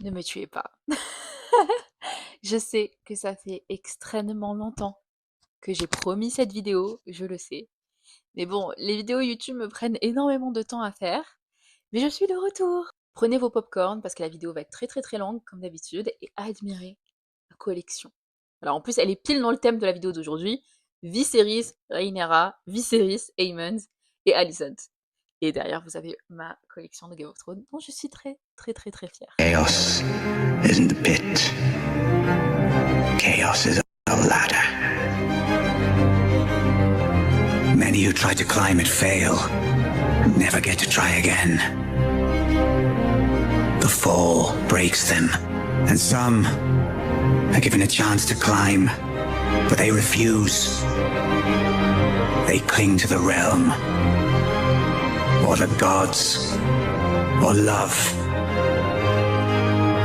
Ne me tuez pas. Je sais que ça fait extrêmement longtemps que j'ai promis cette vidéo, je le sais. Mais bon, les vidéos YouTube me prennent énormément de temps à faire. Mais je suis de retour. Prenez vos popcorn parce que la vidéo va être très très très longue comme d'habitude et admirez la collection. Alors en plus, elle est pile dans le thème de la vidéo d'aujourd'hui. Viserys, Rhaenyra, Viserys, Aemond et Alicent. Et derrière, vous avez ma collection de Game of Thrones dont je suis très très très très fière. Chaos isn't the pit. Chaos is a ladder. Many who try to climb it fail, never get to try again. The fall breaks them, and some are given a chance to climb, but they refuse. They cling to the realm, or the gods, or love.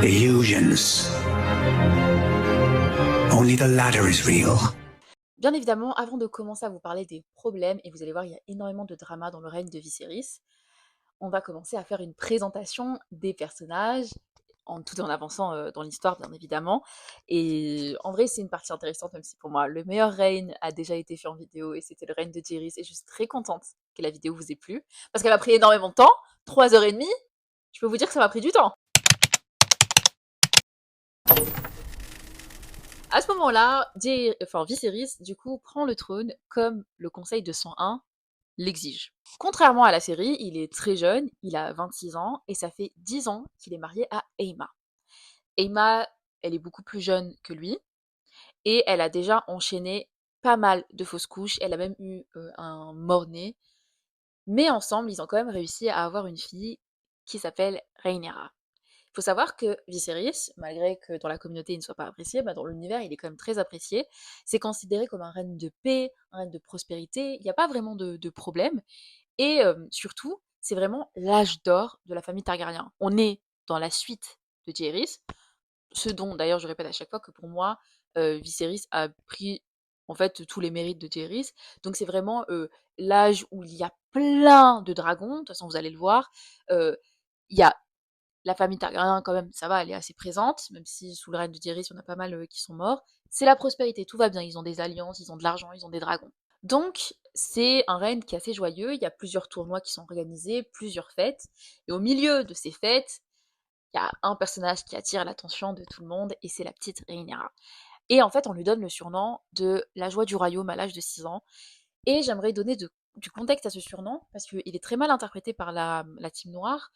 Illusions. Only the ladder is real. Bien évidemment, avant de commencer à vous parler des problèmes, et vous allez voir, il y a énormément de drama dans le règne de Viserys, on va commencer à faire une présentation des personnages, tout en avançant dans l'histoire, bien évidemment. Et en vrai, c'est une partie intéressante, même si pour moi, le meilleur règne a déjà été fait en vidéo, et c'était le règne de Jaehaerys, et je suis très contente que la vidéo vous ait plu, parce qu'elle a pris énormément de temps, 3h30, je peux vous dire que ça m'a pris du temps. À ce moment-là, Viserys, du coup, prend le trône comme le Conseil de 101 l'exige. Contrairement à la série, il est très jeune, il a 26 ans, et ça fait 10 ans qu'il est marié à Aemma. Aemma, elle est beaucoup plus jeune que lui, et elle a déjà enchaîné pas mal de fausses couches, elle a même eu un mort-né, mais ensemble, ils ont quand même réussi à avoir une fille qui s'appelle Rhaenyra. Il faut savoir que Viserys, malgré que dans la communauté il ne soit pas apprécié, dans l'univers il est quand même très apprécié. C'est considéré comme un règne de paix, un règne de prospérité, il n'y a pas vraiment de problème. Et surtout, c'est vraiment l'âge d'or de la famille Targaryen. On est dans la suite de Jaehaerys, ce dont d'ailleurs je répète à chaque fois que pour moi, Viserys a pris en fait tous les mérites de Jaehaerys. Donc c'est vraiment l'âge où il y a plein de dragons, de toute façon vous allez le voir. Il y a la famille Targaryen quand même, ça va, elle est assez présente, même si sous le règne de Jaehaerys, il y en a pas mal qui sont morts. C'est la prospérité, tout va bien, ils ont des alliances, ils ont de l'argent, ils ont des dragons. Donc, c'est un règne qui est assez joyeux, il y a plusieurs tournois qui sont organisés, plusieurs fêtes, et au milieu de ces fêtes, il y a un personnage qui attire l'attention de tout le monde, et c'est la petite Rhaenyra. Et en fait, on lui donne le surnom de la joie du royaume à l'âge de 6 ans, et j'aimerais donner du contexte à ce surnom, parce qu'il est très mal interprété par la team noire,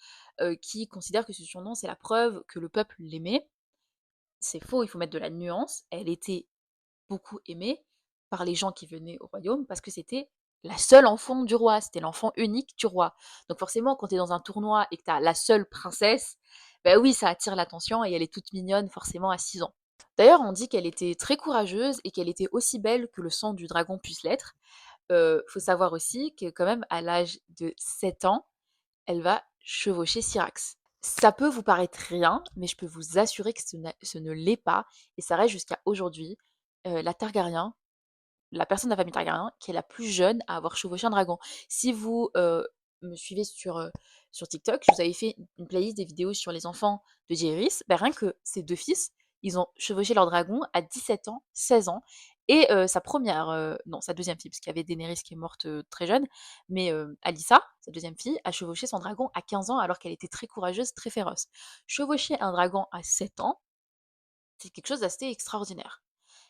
qui considère que ce surnom, c'est la preuve que le peuple l'aimait. C'est faux, il faut mettre de la nuance. Elle était beaucoup aimée par les gens qui venaient au royaume, parce que c'était la seule enfant du roi, c'était l'enfant unique du roi. Donc forcément, quand tu es dans un tournoi et que tu as la seule princesse, ben oui, ça attire l'attention, et elle est toute mignonne forcément à 6 ans. D'ailleurs, on dit qu'elle était très courageuse et qu'elle était aussi belle que le sang du dragon puisse l'être. Faut savoir aussi que quand même à l'âge de 7 ans, elle va chevaucher Syrax. Ça peut vous paraître rien, mais je peux vous assurer que ce ne l'est pas, et ça reste jusqu'à aujourd'hui, la Targaryen, la personne de la famille Targaryen qui est la plus jeune à avoir chevauché un dragon. Si vous, me suivez sur TikTok, je vous avais fait une playlist des vidéos sur les enfants de Jaehaerys, rien que ses 2 fils, ils ont chevauché leur dragon à 17 ans, 16 ans, et sa deuxième fille, parce qu'il y avait Daenerys qui est morte, très jeune, mais Alyssa, sa deuxième fille, a chevauché son dragon à 15 ans alors qu'elle était très courageuse, très féroce. Chevaucher un dragon à 7 ans, c'est quelque chose d'assez extraordinaire.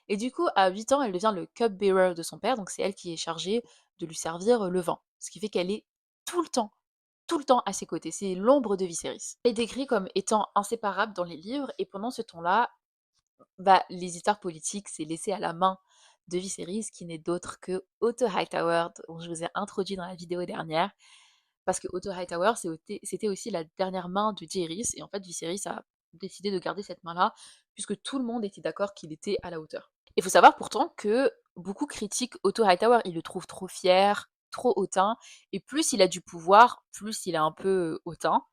Et du coup, à 8 ans, elle devient le cup-bearer de son père, donc c'est elle qui est chargée de lui servir le vin. Ce qui fait qu'elle est tout le temps, tout le temps à ses côtés. C'est l'ombre de Viserys. Elle est décrite comme étant inséparable dans les livres, et pendant ce temps-là, les histoires politiques, c'est laissé à la main de Viserys, qui n'est d'autre que Otto Hightower, dont je vous ai introduit dans la vidéo dernière. Parce que Otto Hightower, c'était aussi la dernière main de Jaehaerys, et en fait, Viserys a décidé de garder cette main-là, puisque tout le monde était d'accord qu'il était à la hauteur. Il faut savoir pourtant que beaucoup critiquent Otto Hightower, ils le trouvent trop fier, trop hautain, et plus il a du pouvoir, plus il est un peu hautain.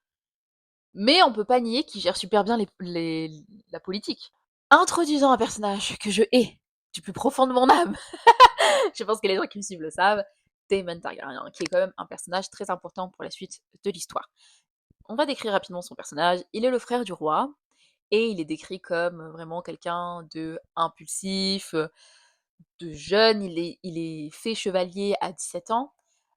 Mais on peut pas nier qu'il gère super bien la politique. Introduisant un personnage que je hais du plus profond de mon âme, je pense que les gens qui me suivent le savent, Daemon Targaryen, qui est quand même un personnage très important pour la suite de l'histoire. On va décrire rapidement son personnage. Il est le frère du roi, et il est décrit comme vraiment quelqu'un de impulsif, de jeune. Il est fait chevalier à 17 ans.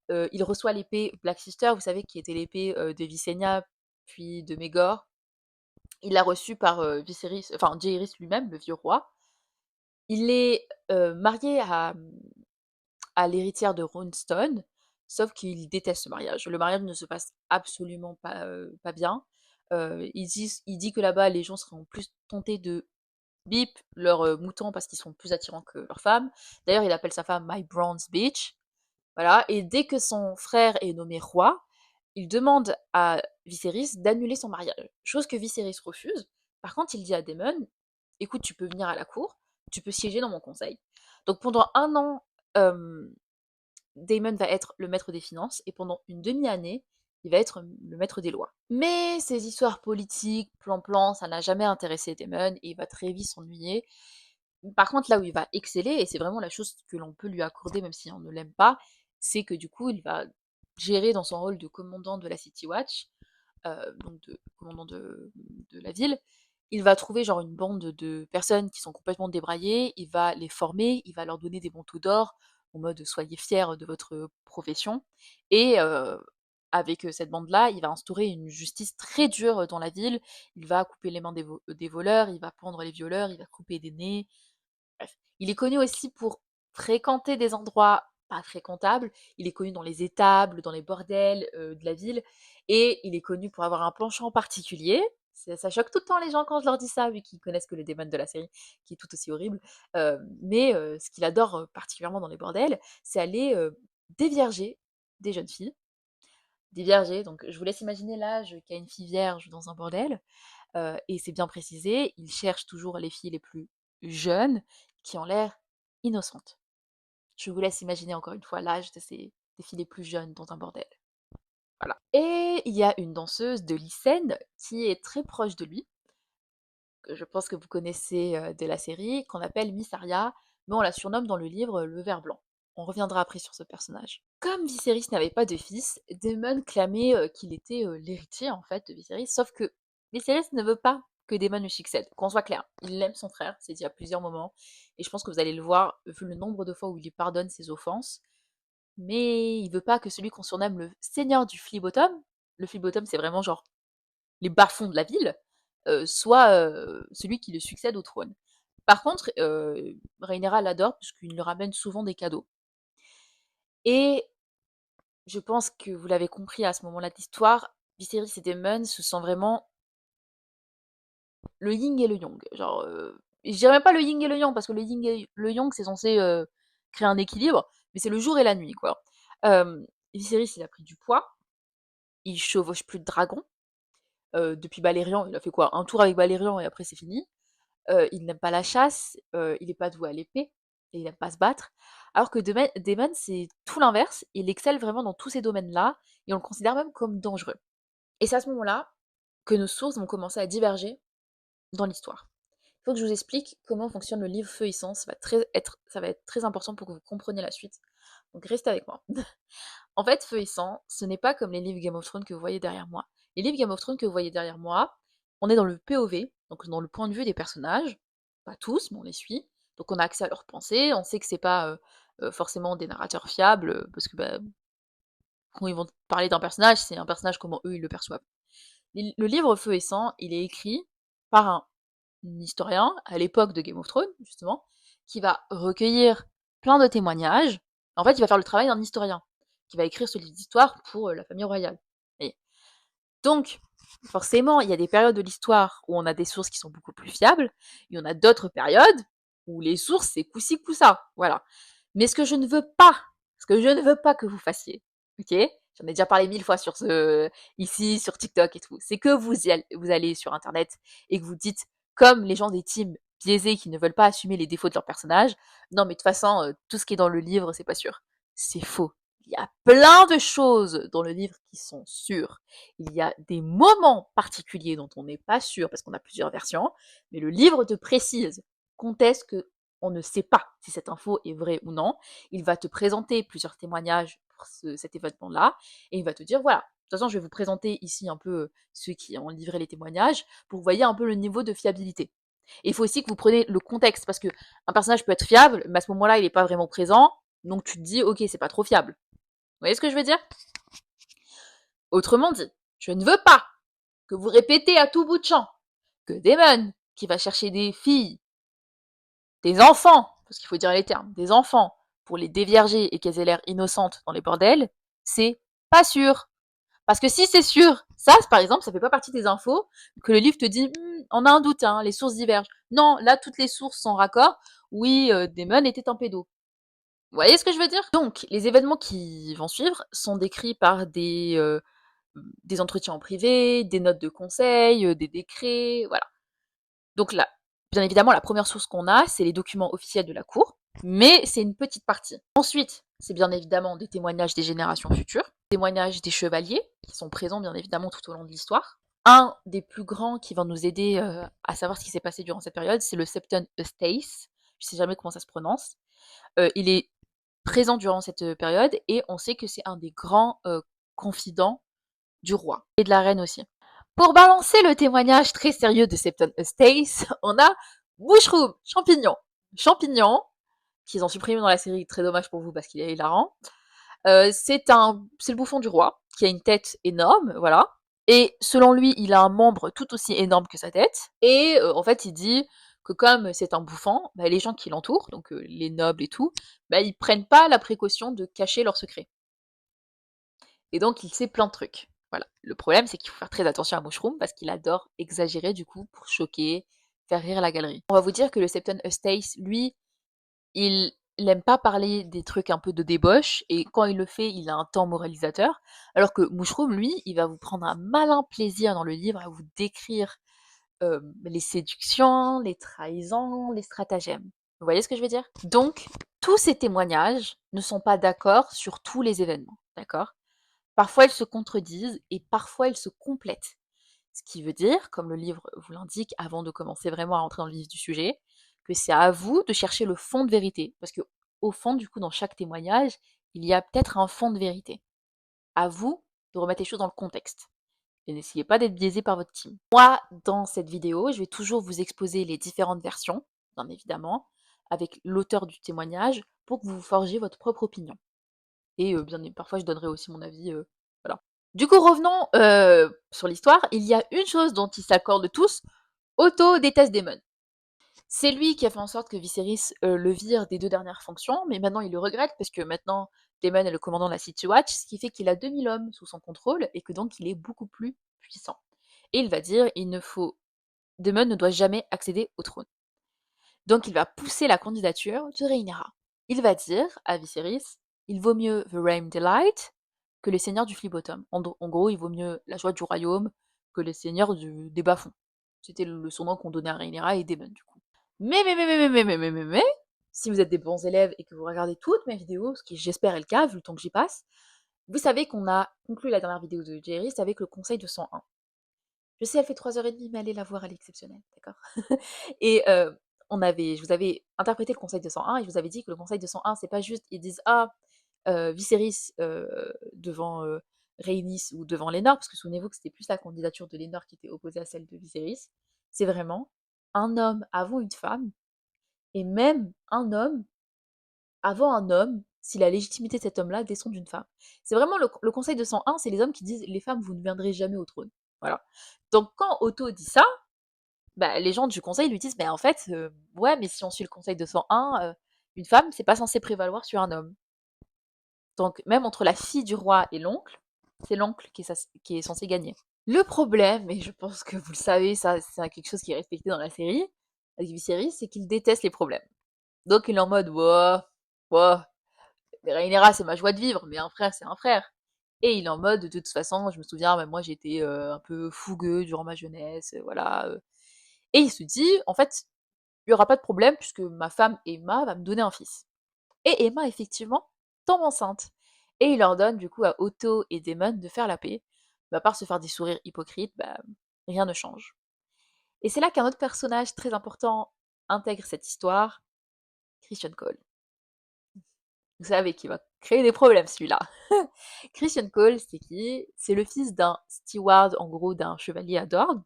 Il reçoit l'épée Black Sister, vous savez, qui était l'épée de Visenya, puis de Maegor. Il l'a reçue par Viserys, enfin Jaehaerys lui-même, le vieux roi. Il est marié à l'héritière de Runestone, sauf qu'il déteste ce mariage. Le mariage ne se passe absolument pas bien. Il dit que là-bas, les gens seront plus tentés de bip leurs moutons parce qu'ils sont plus attirants que leurs femmes. D'ailleurs, il appelle sa femme My Bronze Bitch. Voilà. Et dès que son frère est nommé roi, il demande à Viserys d'annuler son mariage. Chose que Viserys refuse. Par contre, il dit à Daemon, écoute, tu peux venir à la cour, tu peux siéger dans mon conseil. Donc pendant un an, Daemon va être le maître des finances et pendant une demi-année, il va être le maître des lois. Mais ces histoires politiques, plan-plan, ça n'a jamais intéressé Daemon et il va très vite s'ennuyer. Par contre, là où il va exceller, et c'est vraiment la chose que l'on peut lui accorder même si on ne l'aime pas, c'est que du coup, il va gérer dans son rôle de commandant de la City Watch, donc de commandant de la ville. Il va trouver genre une bande de personnes qui sont complètement débraillées, il va les former, il va leur donner des manteaux d'or en mode soyez fiers de votre profession. Et avec cette bande-là, il va instaurer une justice très dure dans la ville. Il va couper les mains des voleurs, il va pendre les violeurs, il va couper des nez. Bref. Il est connu aussi pour fréquenter des endroits pas fréquentables. Il est connu dans les étables, dans les bordels de la ville. Et il est connu pour avoir un penchant particulier. Ça choque tout le temps les gens quand je leur dis ça, vu qu'ils connaissent que le démon de la série, qui est tout aussi horrible. Mais ce qu'il adore particulièrement dans les bordels, c'est aller dévierger des jeunes filles. Dévierger, donc je vous laisse imaginer l'âge qu'a une fille vierge dans un bordel. Et c'est bien précisé, il cherche toujours les filles les plus jeunes qui ont l'air innocentes. Je vous laisse imaginer encore une fois l'âge des filles les plus jeunes dans un bordel. Voilà. Et il y a une danseuse de Lycène qui est très proche de lui, que je pense que vous connaissez de la série, qu'on appelle Miss Arya, mais on la surnomme dans le livre le ver blanc. On reviendra après sur ce personnage. Comme Viserys n'avait pas de fils, Daemon clamait qu'il était l'héritier en fait de Viserys, sauf que Viserys ne veut pas que Daemon lui succède. Qu'on soit clair, il aime son frère, c'est dit à plusieurs moments, et je pense que vous allez le voir vu le nombre de fois où il lui pardonne ses offenses, mais il veut pas que celui qu'on surnomme le seigneur du Flea-Bottom, le Flea-Bottom c'est vraiment genre les bas-fonds de la ville, soit celui qui le succède au trône. Par contre, Rhaenyra l'adore puisqu'il lui ramène souvent des cadeaux. Et je pense que vous l'avez compris à ce moment-là de l'histoire, Viserys et Daemon se sont vraiment le yin et le yang. Genre, je dirais même pas le yin et le yang, parce que le yin et le yang, c'est censé créer un équilibre, mais c'est le jour et la nuit, quoi. Viserys, il a pris du poids, il chevauche plus de dragons. Depuis Balérion, il a fait quoi? Un tour avec Balérion et après c'est fini. Il n'aime pas la chasse, il est pas doué à l'épée, et il aime pas se battre. Alors que Daemon, c'est tout l'inverse, il excelle vraiment dans tous ces domaines-là, et on le considère même comme dangereux. Et c'est à ce moment-là que nos sources vont commencer à diverger dans l'histoire. Il faut que je vous explique comment fonctionne le livre Feu et Sang, ça va être très important pour que vous compreniez la suite. Donc restez avec moi. En fait, Feu et Sang, ce n'est pas comme les livres Game of Thrones que vous voyez derrière moi. Les livres Game of Thrones que vous voyez derrière moi, on est dans le POV, donc dans le point de vue des personnages, pas tous, mais on les suit. Donc on a accès à leurs pensées, on sait que c'est pas forcément des narrateurs fiables, parce que bah, quand ils vont parler d'un personnage, c'est un personnage comment eux ils le perçoivent. Le livre Feu et Sang, il est écrit par un historien à l'époque de Game of Thrones, justement, qui va recueillir plein de témoignages. En fait, il va faire le travail d'un historien, qui va écrire ce livre d'histoire pour la famille royale. Et donc, forcément, il y a des périodes de l'histoire où on a des sources qui sont beaucoup plus fiables, et on a d'autres périodes où les sources, c'est coup-ci, coup-ça. Voilà. Mais ce que je ne veux pas que vous fassiez, ok? J'en ai déjà parlé 1000 fois ici, sur TikTok et tout. C'est que vous allez sur Internet et que vous dites, comme les gens des teams biaisés qui ne veulent pas assumer les défauts de leur personnage, non mais de toute façon, tout ce qui est dans le livre, c'est pas sûr. C'est faux. Il y a plein de choses dans le livre qui sont sûres. Il y a des moments particuliers dont on n'est pas sûr parce qu'on a plusieurs versions, mais le livre te précise quand est-ce que on ne sait pas si cette info est vraie ou non. Il va te présenter plusieurs témoignages pour cet événement-là, et il va te dire, voilà, toute façon, je vais vous présenter ici un peu ceux qui ont livré les témoignages pour que vous voyez un peu le niveau de fiabilité. Et il faut aussi que vous preniez le contexte parce que un personnage peut être fiable, mais à ce moment-là, il n'est pas vraiment présent, donc tu te dis, ok, c'est pas trop fiable. Vous voyez ce que je veux dire? Autrement dit, je ne veux pas que vous répétez à tout bout de champ que Damon, qui va chercher des filles, des enfants, parce qu'il faut dire les termes, des enfants, pour les dévierger et qu'elles aient l'air innocentes dans les bordels, c'est pas sûr. Parce que si c'est sûr, ça, par exemple, ça fait pas partie des infos que le livre te dit, on a un doute, hein, les sources divergent. Non, là, toutes les sources sont raccord. Oui, Damon était un pédo. Vous voyez ce que je veux dire? Donc, les événements qui vont suivre sont décrits par des entretiens en privé, des notes de conseil, des décrets, voilà. Donc là, bien évidemment, la première source qu'on a, c'est les documents officiels de la Cour, mais c'est une petite partie. Ensuite, c'est bien évidemment des témoignages des générations futures, témoignages des chevaliers, qui sont présents bien évidemment tout au long de l'histoire. Un des plus grands qui va nous aider à savoir ce qui s'est passé durant cette période, c'est le Septon Eustace. Je sais jamais comment ça se prononce. Il est présent durant cette période et on sait que c'est un des grands confidents du roi et de la reine aussi. Pour balancer le témoignage très sérieux de Septon Eustace, on a Mushroom, champignon. Champignon, qu'ils ont supprimé dans la série, très dommage pour vous parce qu'il est hilarant. C'est le bouffon du roi, qui a une tête énorme, voilà. Et selon lui, il a un membre tout aussi énorme que sa tête. Et en fait, il dit que comme c'est un bouffon, bah, les gens qui l'entourent, donc les nobles et tout, bah, ils prennent pas la précaution de cacher leurs secrets. Et donc, il sait plein de trucs. Voilà. Le problème, c'est qu'il faut faire très attention à Mushroom parce qu'il adore exagérer du coup pour choquer, faire rire la galerie. On va vous dire que le Septon Eustace, lui, il n'aime pas parler des trucs un peu de débauche et quand il le fait, il a un temps moralisateur. Alors que Mushroom, lui, il va vous prendre un malin plaisir dans le livre à vous décrire les séductions, les trahisons, les stratagèmes. Vous voyez ce que je veux dire? Donc, tous ces témoignages ne sont pas d'accord sur tous les événements, d'accord? Parfois, ils se contredisent et parfois, ils se complètent. Ce qui veut dire, comme le livre vous l'indique, avant de commencer vraiment à entrer dans le vif du sujet, que c'est à vous de chercher le fond de vérité. Parce que, au fond, du coup, dans chaque témoignage, il y a peut-être un fond de vérité. À vous de remettre les choses dans le contexte. Et n'essayez pas d'être biaisé par votre team. Moi, dans cette vidéo, je vais toujours vous exposer les différentes versions, bien évidemment, avec l'auteur du témoignage, pour que vous forgiez votre propre opinion. Et parfois, je donnerai aussi mon avis, voilà. Du coup, revenons sur l'histoire. Il y a une chose dont ils s'accordent tous, Otto déteste Daemon. C'est lui qui a fait en sorte que Viserys le vire des 2 dernières fonctions, mais maintenant il le regrette parce que maintenant Daemon est le commandant de la City Watch, ce qui fait qu'il a 2000 hommes sous son contrôle et que donc il est beaucoup plus puissant. Et il va dire, Daemon ne doit jamais accéder au trône. Donc il va pousser la candidature de Rhaenyra. Il va dire à Viserys, il vaut mieux The Realm Delight que les seigneurs du Flea-Bottom. En gros, il vaut mieux la joie du royaume que les seigneurs des bas-fonds. C'était le surnom qu'on donnait à Rhaenyra et Daemon, du coup. Mais, si vous êtes des bons élèves et que vous regardez toutes mes vidéos, ce qui j'espère est le cas, vu le temps que j'y passe, vous savez qu'on a conclu la dernière vidéo de Jaehaerys avec le conseil de 101. Je sais, elle fait 3h30, mais allez la voir, elle est exceptionnelle, d'accord? Et je vous avais interprété le conseil de 101 et je vous avais dit que le conseil de 101, c'est pas juste, ils disent ah, Viserys devant Rhaenys ou devant Lénore, parce que souvenez-vous que c'était plus la candidature de Lénore qui était opposée à celle de Viserys. C'est vraiment un homme avant une femme, et même un homme avant un homme, si la légitimité de cet homme-là descend d'une femme. C'est vraiment le conseil de 101, c'est les hommes qui disent les femmes, vous ne viendrez jamais au trône. Voilà. Donc quand Otto dit ça, bah, les gens du conseil lui disent, mais en fait, ouais, mais si on suit le conseil de 101, une femme, c'est pas censé prévaloir sur un homme. Donc même entre la fille du roi et l'oncle, c'est l'oncle qui est censé gagner. Le problème, et je pense que vous le savez, ça c'est quelque chose qui est respecté dans la série, avec Viserys, c'est qu'il déteste les problèmes. Donc il est en mode, ouah, ouah, Rhaenyra c'est ma joie de vivre, mais un frère c'est un frère. Et il est en mode, de toute façon, je me souviens, même moi j'étais un peu fougueux durant ma jeunesse, voilà. Et il se dit, en fait, il n'y aura pas de problème puisque ma femme Emma va me donner un fils. Et Emma, effectivement, tombe enceinte. Et il ordonne du coup à Otto et Daemon de faire la paix. Mais à part se faire des sourires hypocrites, bah, rien ne change. Et c'est là qu'un autre personnage très important intègre cette histoire, Christian Cole. Vous savez qu'il va créer des problèmes celui-là. Christian Cole, c'est qui? C'est le fils d'un steward, en gros d'un chevalier à Dorne.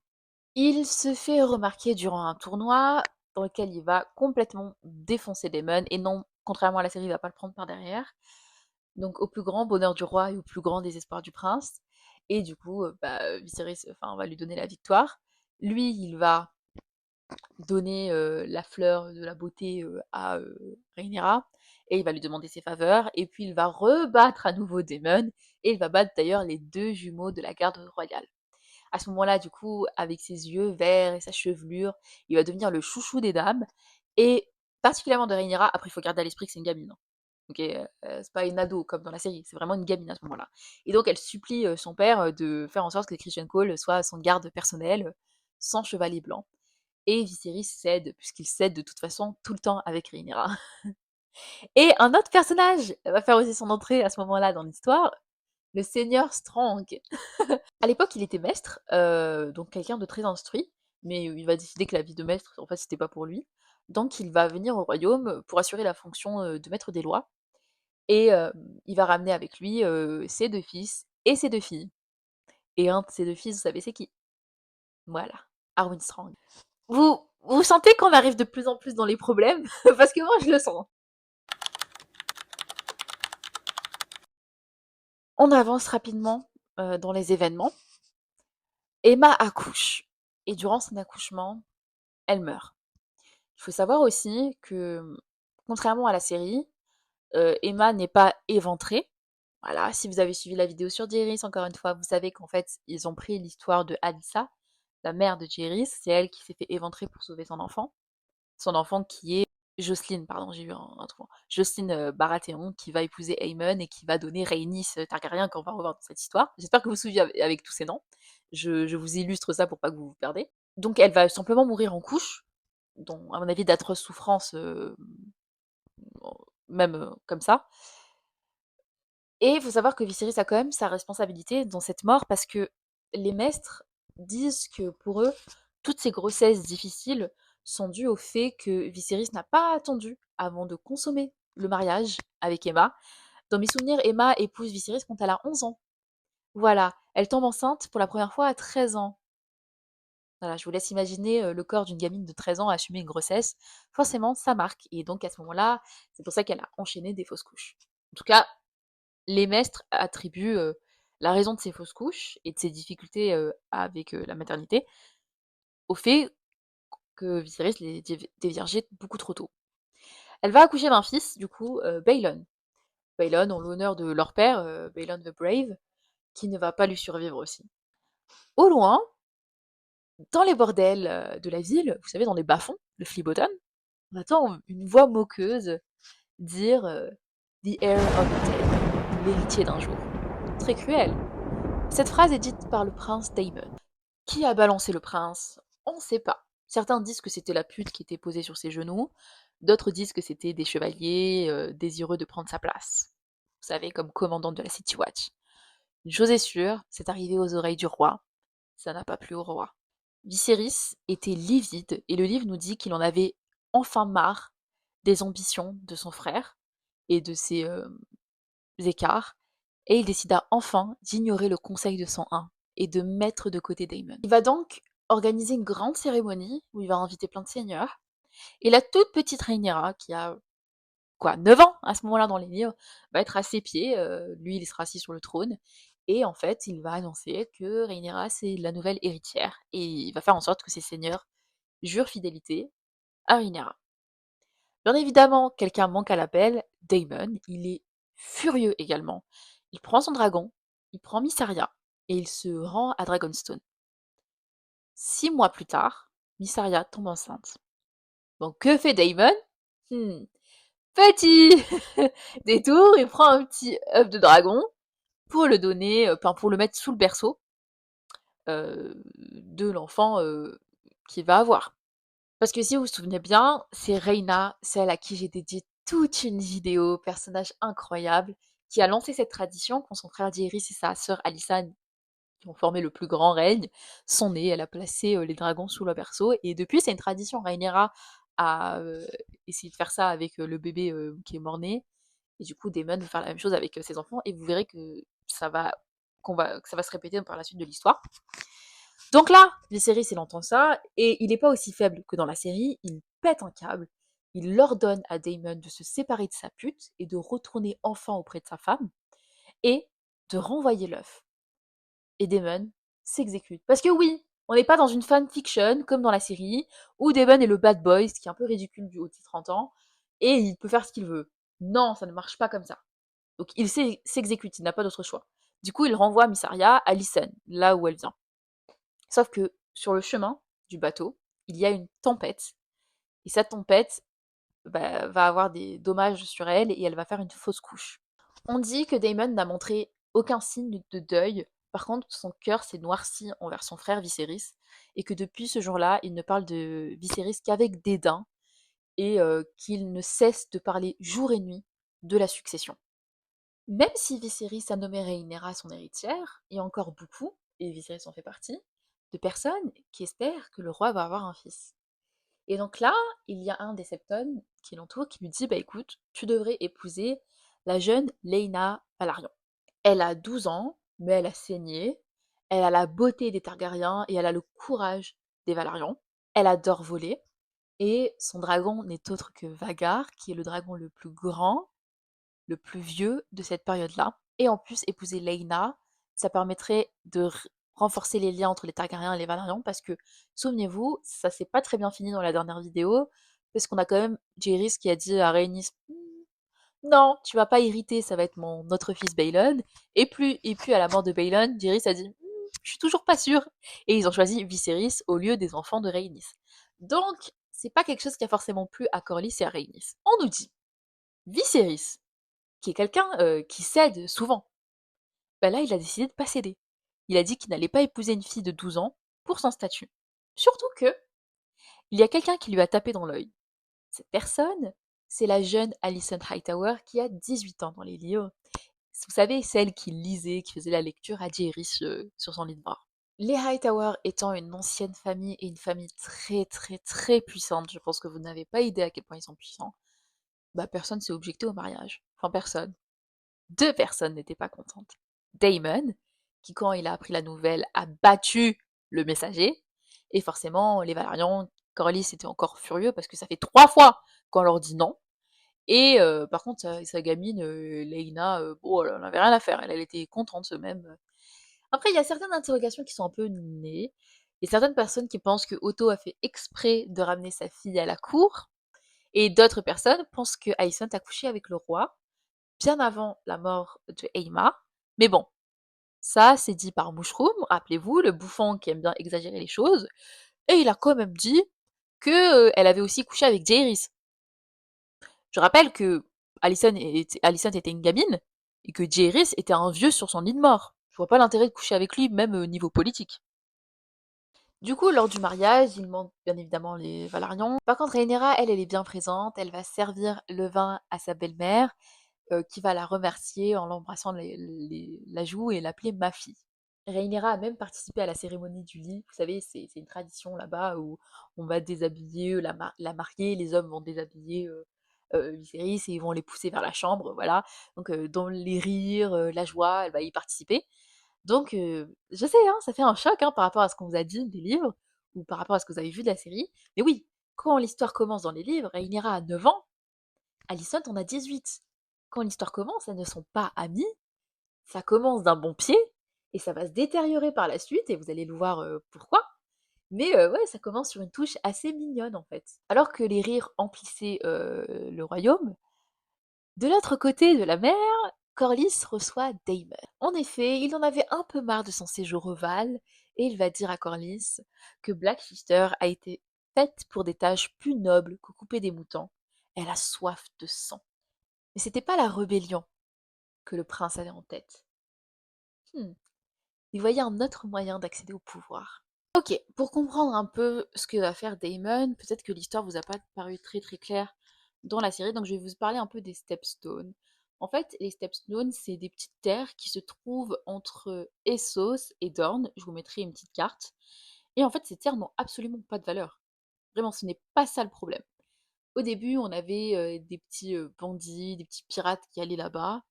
Il se fait remarquer durant un tournoi dans lequel il va complètement défoncer Daemon, et non, contrairement à la série, il va pas le prendre par derrière. Donc au plus grand bonheur du roi et au plus grand désespoir du prince. Et du coup, Viserys va lui donner la victoire. Lui, il va donner la fleur de la beauté à Rhaenyra, et il va lui demander ses faveurs, et puis il va rebattre à nouveau Daemon, et il va battre d'ailleurs les deux jumeaux de la garde royale. À ce moment-là, du coup, avec ses yeux verts et sa chevelure, il va devenir le chouchou des dames, et particulièrement de Rhaenyra. Après, il faut garder à l'esprit que c'est une gamine, hein. Ok, c'est pas une ado comme dans la série, c'est vraiment une gamine à ce moment-là. Et donc elle supplie son père de faire en sorte que Christian Cole soit son garde personnel, sans chevalier blanc. Et Viserys cède, puisqu'il cède de toute façon tout le temps avec Rhaenyra. Et un autre personnage va faire aussi son entrée à ce moment-là dans l'histoire, le Seigneur Strong. À l'époque, il était maître, donc quelqu'un de très instruit, mais il va décider que la vie de maître, en fait, c'était pas pour lui. Donc il va venir au royaume pour assurer la fonction de maître des lois, et il va ramener avec lui ses deux fils et ses deux filles. Et un de ses deux fils, vous savez c'est qui? Voilà, Arwen Strong. Vous sentez qu'on arrive de plus en plus dans les problèmes? Parce que moi, je le sens. On avance rapidement dans les événements. Aemma accouche. Et durant son accouchement, elle meurt. Il faut savoir aussi que, contrairement à la série, Aemma n'est pas éventrée. Voilà, si vous avez suivi la vidéo sur Jaehaerys, encore une fois, vous savez qu'en fait, ils ont pris l'histoire de Alyssa, la mère de Jaehaerys. C'est elle qui s'est fait éventrer pour sauver son enfant. Son enfant qui est Jocelyn, pardon, j'ai eu un trou. Jocelyn Baratheon, qui va épouser Aemon et qui va donner Rhaenys Targaryen qu'on va revoir dans cette histoire. J'espère que vous vous souvenez avec tous ces noms. Je vous illustre ça pour pas que vous vous perdez. Donc elle va simplement mourir en couche, dont, à mon avis, d'atroces souffrances, même comme ça. Et il faut savoir que Viserys a quand même sa responsabilité dans cette mort, parce que les maîtres disent que pour eux, toutes ces grossesses difficiles sont dues au fait que Viserys n'a pas attendu avant de consommer le mariage avec Aemma. Dans mes souvenirs, Aemma épouse Viserys quand elle a 11 ans. Voilà, elle tombe enceinte pour la première fois à 13 ans. Voilà, je vous laisse imaginer le corps d'une gamine de 13 ans assumer une grossesse. Forcément, ça marque. Et donc à ce moment-là, c'est pour ça qu'elle a enchaîné des fausses couches. En tout cas, les maîtres attribuent la raison de ces fausses couches et de ces difficultés avec la maternité au fait que Viserys les déviergeait beaucoup trop tôt. Elle va accoucher d'un fils, du coup, Balon. Balon en l'honneur de leur père, Balon the Brave, qui ne va pas lui survivre aussi. Au loin, dans les bordels de la ville, vous savez, dans les bas-fonds, le Fleabottom, on entend une voix moqueuse dire The heir of a day, l'héritier d'un jour. Très cruel. Cette phrase est dite par le prince Daemon. Qui a balancé le prince? On ne sait pas. Certains disent que c'était la pute qui était posée sur ses genoux, d'autres disent que c'était des chevaliers désireux de prendre sa place. Vous savez, comme commandant de la City Watch. Une chose est sûre, c'est arrivé aux oreilles du roi, ça n'a pas plu au roi. Viserys était livide, et le livre nous dit qu'il en avait enfin marre des ambitions de son frère et de ses écarts, et il décida enfin d'ignorer le conseil de son et de mettre de côté Daemon. Il va donc organiser une grande cérémonie où il va inviter plein de seigneurs, et la toute petite Rhaenyra, qui a 9 ans à ce moment-là dans les livres, va être à ses pieds, lui il sera assis sur le trône, et en fait il va annoncer que Rhaenyra c'est la nouvelle héritière, et il va faire en sorte que ses seigneurs jurent fidélité à Rhaenyra. Bien évidemment, quelqu'un manque à l'appel, Daemon, il est furieux également. Il prend son dragon, il prend Mysaria, et il se rend à Dragonstone. 6 mois plus tard, Mysaria tombe enceinte. Donc que fait Daemon? Petit détour, il prend un petit œuf de dragon pour le donner, pour le mettre sous le berceau de l'enfant qu'il va avoir. Parce que si vous vous souvenez bien, c'est Rhaena, celle à qui j'ai dédié toute une vidéo, personnage incroyable, qui a lancé cette tradition quand son frère Jaehaerys et sa sœur Alysanne, qui ont formé le plus grand règne, sont nés. Elle a placé les dragons sous le berceau, et depuis c'est une tradition. Rhaenyra a essayé de faire ça avec le bébé qui est mort-né, Et du coup, Daemon veut faire la même chose avec ses enfants, et vous verrez que que ça va se répéter par la suite de l'histoire. Donc là, Viserys, il entend ça, et il n'est pas aussi faible que dans la série, il pète un câble, il ordonne à Daemon de se séparer de sa pute et de retourner enfin auprès de sa femme, et de renvoyer l'œuf. Et Daemon s'exécute. Parce que oui, on n'est pas dans une fanfiction comme dans la série, où Daemon est le bad boy, ce qui est un peu ridicule du haut de ses 30 ans, et il peut faire ce qu'il veut. Non, ça ne marche pas comme ça. Donc il s'exécute, il n'a pas d'autre choix. Du coup, il renvoie Mysaria à Lysenne, là où elle vient. Sauf que sur le chemin du bateau, il y a une tempête, et cette tempête va avoir des dommages sur elle, et elle va faire une fausse couche. On dit que Daemon n'a montré aucun signe de deuil. Par contre, son cœur s'est noirci envers son frère Viserys, et que depuis ce jour-là, il ne parle de Viserys qu'avec dédain, et qu'il ne cesse de parler jour et nuit de la succession. Même si Viserys a nommé Rhaenyra son héritière, il y a encore beaucoup, et Viserys en fait partie, de personnes qui espèrent que le roi va avoir un fils. Et donc là, il y a un des Septones qui l'entoure qui lui dit: bah écoute, tu devrais épouser la jeune Laena Valarion. Elle a 12 ans, mais elle a saigné, elle a la beauté des Targaryens et elle a le courage des Valarions. Elle adore voler, et son dragon n'est autre que Vhagar, qui est le dragon le plus grand, le plus vieux de cette période-là. Et en plus, épouser Laena, ça permettrait de renforcer les liens entre les Targaryens et les Valarians, parce que, souvenez-vous, ça s'est pas très bien fini dans la dernière vidéo, parce qu'on a quand même Jaehaerys qui a dit à Rhaenys: non, tu vas pas hériter, ça va être mon autre fils Balon. Et puis à la mort de Balon, Jaehaerys a dit: je suis toujours pas sûre. Et ils ont choisi Viserys au lieu des enfants de Rhaenys. Donc, c'est pas quelque chose qui a forcément plu à Corlys et à Rhaenys. On nous dit Viserys, qui est quelqu'un qui cède souvent. Bah là, il a décidé de pas céder. Il a dit qu'il n'allait pas épouser une fille de 12 ans pour son statut. Surtout que, il y a quelqu'un qui lui a tapé dans l'œil. Cette personne, c'est la jeune Alicent Hightower qui a 18 ans dans les livres. Vous savez, celle qui lisait, qui faisait la lecture à Jaehaerys sur son lit de mort. Les Hightower étant une ancienne famille, et une famille très très très puissante, je pense que vous n'avez pas idée à quel point ils sont puissants, bah personne s'est objecté au mariage. Enfin personne. Deux personnes n'étaient pas contentes. Daemon, qui quand il a appris la nouvelle a battu le messager, et forcément les Valarians, Corlys était encore furieux parce que ça fait 3 fois qu'on leur dit non. Et par contre sa gamine, Laena, bon elle en avait rien à faire, elle était contente même. Après il y a certaines interrogations qui sont un peu nées. Il y a certaines personnes qui pensent que Otto a fait exprès de ramener sa fille à la cour, et d'autres personnes pensent que Alicent a couché avec le roi bien avant la mort de Aemma. Mais bon, ça c'est dit par Mushroom, rappelez-vous, le bouffon qui aime bien exagérer les choses, et il a quand même dit que elle avait aussi couché avec Jaehaerys. Je rappelle que Alicent était une gamine, et que Jaehaerys était un vieux sur son lit de mort. Je vois pas l'intérêt de coucher avec lui, même au niveau politique. Du coup, lors du mariage, il manque bien évidemment les Valarions. Par contre, Rhaenyra, elle est bien présente, elle va servir le vin à sa belle-mère, qui va la remercier en l'embrassant la joue et l'appeler ma fille. Rhaenyra a même participé à la cérémonie du lit. Vous savez, c'est une tradition là-bas où on va déshabiller la mariée, les hommes vont déshabiller Viserys, et ils vont les pousser vers la chambre, voilà. Donc dans les rires, la joie, elle va y participer. Donc je sais, hein, ça fait un choc hein, par rapport à ce qu'on vous a dit des livres, ou par rapport à ce que vous avez vu de la série. Mais oui, quand l'histoire commence dans les livres, Rhaenyra a 9 ans, Alicent en a 18. Quand l'histoire commence, elles ne sont pas amies, ça commence d'un bon pied, et ça va se détériorer par la suite, et vous allez le voir pourquoi. Mais ouais, ça commence sur une touche assez mignonne en fait. Alors que les rires emplissaient le royaume, de l'autre côté de la mer, Corlys reçoit Daemon. En effet, il en avait un peu marre de son séjour au Val, et il va dire à Corlys que Blackfister a été faite pour des tâches plus nobles que couper des moutons. Elle a soif de sang. Mais c'était pas la rébellion que le prince avait en tête. Hmm. Il voyait un autre moyen d'accéder au pouvoir. Ok, pour comprendre un peu ce que va faire Daemon, peut-être que l'histoire vous a pas paru très très claire dans la série, donc je vais vous parler un peu des Stepstones. En fait, les Stepstones, c'est des petites terres qui se trouvent entre Essos et Dorne. Je vous mettrai une petite carte. Et en fait, ces terres n'ont absolument pas de valeur. Vraiment, ce n'est pas ça le problème. Au début, on avait, des petits, bandits, des petits pirates qui allaient là-bas,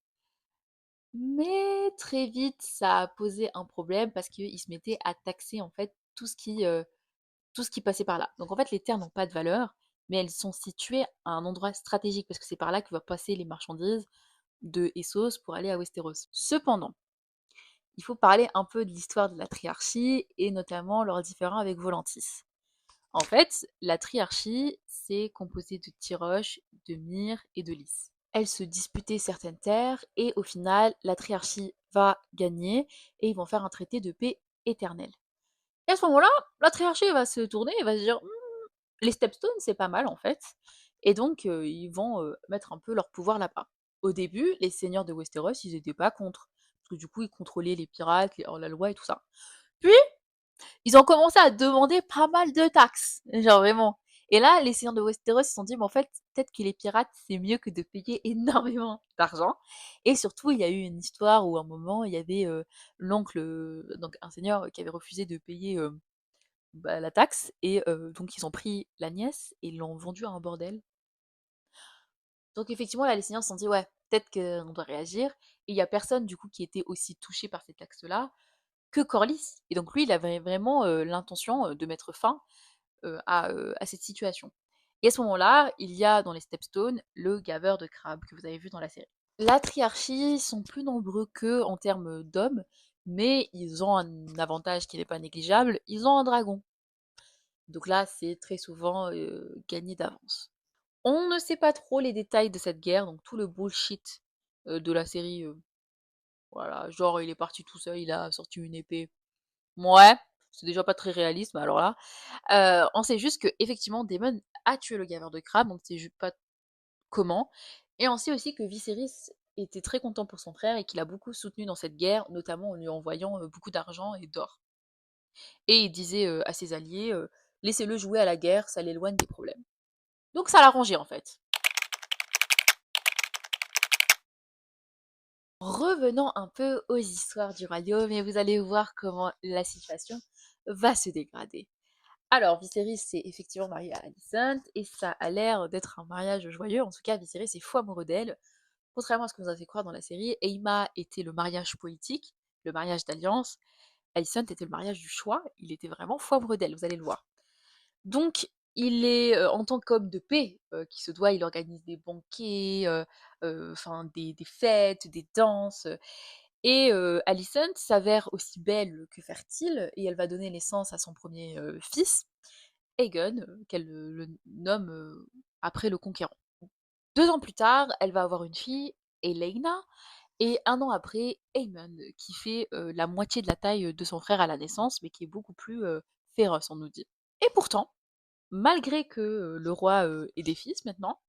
mais très vite, ça a posé un problème parce qu'ils se mettaient à taxer, en fait, tout ce qui passait par là. Donc en fait, les terres n'ont pas de valeur, mais elles sont situées à un endroit stratégique parce que c'est par là que va passer les marchandises de Essos pour aller à Westeros. Cependant, il faut parler un peu de l'histoire de la triarchie et notamment leurs différends avec Volantis. En fait, la triarchie, c'est composé de Tyrosh, de Myr et de Lys. Elles se disputaient certaines terres et au final, la triarchie va gagner et ils vont faire un traité de paix éternel. Et à ce moment-là, la triarchie va se tourner et va se dire les Stepstones, c'est pas mal en fait. Et donc, ils vont mettre un peu leur pouvoir là-bas. Au début, les seigneurs de Westeros, ils étaient pas contre. Parce que du coup, ils contrôlaient les pirates, les hors-la-loi et tout ça. Puis, ils ont commencé à demander pas mal de taxes. Genre vraiment. Et là, les seigneurs de Westeros se sont dit, mais en fait, peut-être que les pirates, c'est mieux que de payer énormément d'argent. Et surtout, il y a eu une histoire où à un moment, il y avait l'oncle, donc un seigneur qui avait refusé de payer bah, la taxe, et donc ils ont pris la nièce et l'ont vendue à un bordel. Donc effectivement, là, les seigneurs se sont dit, ouais, peut-être qu'on doit réagir. Et il y a personne, du coup, qui était aussi touché par cette taxe-là que Corlys. Et donc lui, il avait vraiment l'intention de mettre fin à cette situation. Et à ce moment-là, il y a dans les Stepstones le gaveur de crabes que vous avez vu dans la série. La triarchie sont plus nombreux qu'eux en termes d'hommes, mais ils ont un avantage qui n'est pas négligeable, ils ont un dragon. Donc là, c'est très souvent gagné d'avance. On ne sait pas trop les détails de cette guerre, donc tout le bullshit de la série, voilà, genre il est parti tout seul, il a sorti une épée. Ouais, c'est déjà pas très réaliste, mais alors là, on sait juste que effectivement Daemon a tué le gaveur de crabe, on ne sait juste pas comment. Et on sait aussi que Viserys était très content pour son frère et qu'il a beaucoup soutenu dans cette guerre, notamment en lui envoyant beaucoup d'argent et d'or. Et il disait à ses alliés, laissez-le jouer à la guerre, ça l'éloigne des problèmes. Donc ça l'a rangé en fait. Revenons un peu aux histoires du royaume et vous allez voir comment la situation va se dégrader. Alors, Viserys s'est effectivement marié à Alicent et ça a l'air d'être un mariage joyeux. En tout cas, Viserys est fou amoureux d'elle. Contrairement à ce que vous avez fait croire dans la série, Aemma était le mariage politique, le mariage d'alliance. Alicent était le mariage du choix. Il était vraiment fou amoureux d'elle, vous allez le voir. Donc, il est en tant qu'homme de paix qui se doit, il organise des banquets, enfin des fêtes, des danses. Et Alicent s'avère aussi belle que fertile et elle va donner naissance à son premier fils, Aegon, qu'elle le nomme après le conquérant. 2 ans plus tard, elle va avoir une fille, Elaena, et 1 an après, Aemon, qui fait la moitié de la taille de son frère à la naissance, mais qui est beaucoup plus féroce, on nous dit. Et pourtant, malgré que le roi ait des fils maintenant,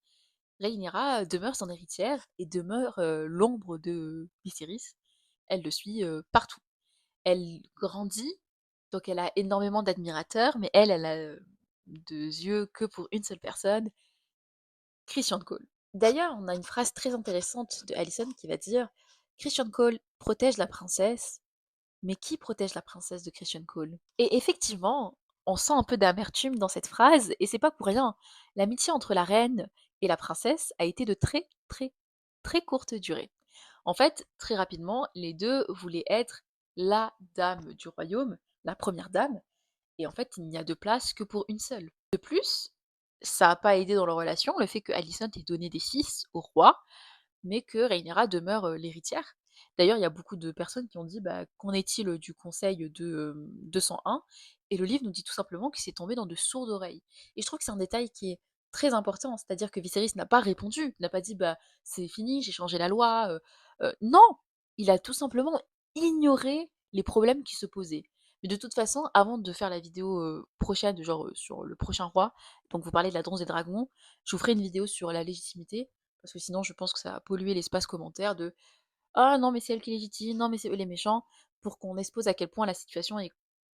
Rhaenyra demeure son héritière et demeure l'ombre de Viserys. Elle le suit partout. Elle grandit, donc elle a énormément d'admirateurs, mais elle a de yeux que pour une seule personne, Christian Cole. D'ailleurs, on a une phrase très intéressante de Alicent qui va dire Christian Cole protège la princesse, mais qui protège la princesse de Christian Cole? Et effectivement, on sent un peu d'amertume dans cette phrase, et c'est pas pour rien. L'amitié entre la reine et la princesse a été de très très très courte durée. En fait, très rapidement, les deux voulaient être la dame du royaume, la première dame, et en fait, il n'y a de place que pour une seule. De plus, ça n'a pas aidé dans leur relation le fait que Alicent ait donné des fils au roi, mais que Rhaenyra demeure l'héritière. D'ailleurs, il y a beaucoup de personnes qui ont dit bah, qu'en est-il du conseil de 201. Et le livre nous dit tout simplement qu'il s'est tombé dans de sourdes oreilles. Et je trouve que c'est un détail qui est très important, c'est-à-dire que Viserys n'a pas répondu, n'a pas dit bah c'est fini, j'ai changé la loi. Non, il a tout simplement ignoré les problèmes qui se posaient. Mais de toute façon, avant de faire la vidéo prochaine, genre sur le prochain roi, donc vous parlez de la danse des dragons, je vous ferai une vidéo sur la légitimité, parce que sinon je pense que ça va polluer l'espace commentaire de ah non mais c'est elle qui est légitime, non mais c'est eux les méchants, pour qu'on expose à quel point la situation est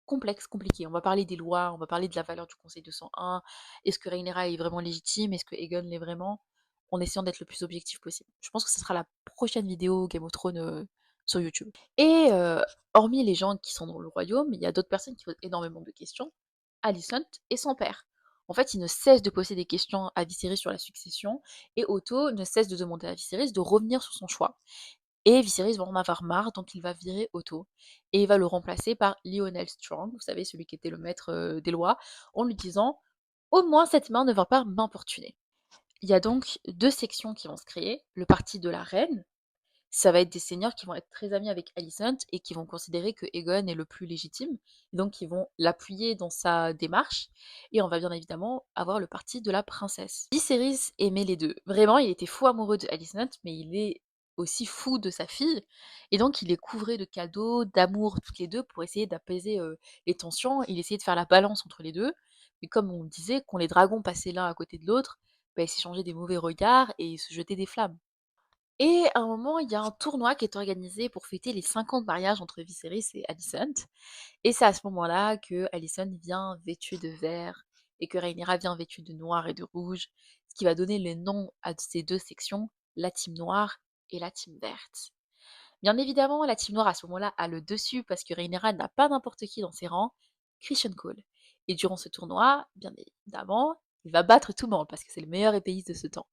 complexe, compliquée. On va parler des lois, on va parler de la valeur du Conseil 201, est-ce que Rhaenyra est vraiment légitime, est-ce que Aegon l'est vraiment, en essayant d'être le plus objectif possible. Je pense que ce sera la prochaine vidéo Game of Thrones sur YouTube. Et hormis les gens qui sont dans le royaume, il y a d'autres personnes qui posent énormément de questions. Alicent et son père. En fait, il ne cesse de poser des questions à Viserys sur la succession, et Otto ne cesse de demander à Viserys de revenir sur son choix. Et Viserys va en avoir marre, donc il va virer Otto. Et il va le remplacer par Lionel Strong, vous savez, celui qui était le maître des lois, en lui disant au moins cette main ne va pas m'importuner. Il y a donc deux sections qui vont se créer. Le parti de la reine, ça va être des seigneurs qui vont être très amis avec Alicent et qui vont considérer que Aegon est le plus légitime, donc ils vont l'appuyer dans sa démarche. Et on va bien évidemment avoir le parti de la princesse. Viserys aimait les deux. Vraiment, il était fou amoureux de Alicent, mais il est aussi fou de sa fille. Et donc, il les couvrait de cadeaux, d'amour, toutes les deux, pour essayer d'apaiser les tensions. Il essayait de faire la balance entre les deux. Mais comme on disait, quand les dragons passaient l'un à côté de l'autre, bah, ils s'échangeaient des mauvais regards et ils se jetaient des flammes. Et à un moment, il y a un tournoi qui est organisé pour fêter les 50 mariages entre Viserys et Alicent. Et c'est à ce moment-là que Alicent vient vêtue de vert et que Rhaenyra vient vêtue de noir et de rouge, ce qui va donner le nom à ces deux sections, la team noire et la team verte. Bien évidemment, la team noire à ce moment-là a le dessus parce que Rhaenyra n'a pas n'importe qui dans ses rangs, Christian Cole. Et durant ce tournoi, bien évidemment, il va battre tout le monde parce que c'est le meilleur épéiste de ce temps.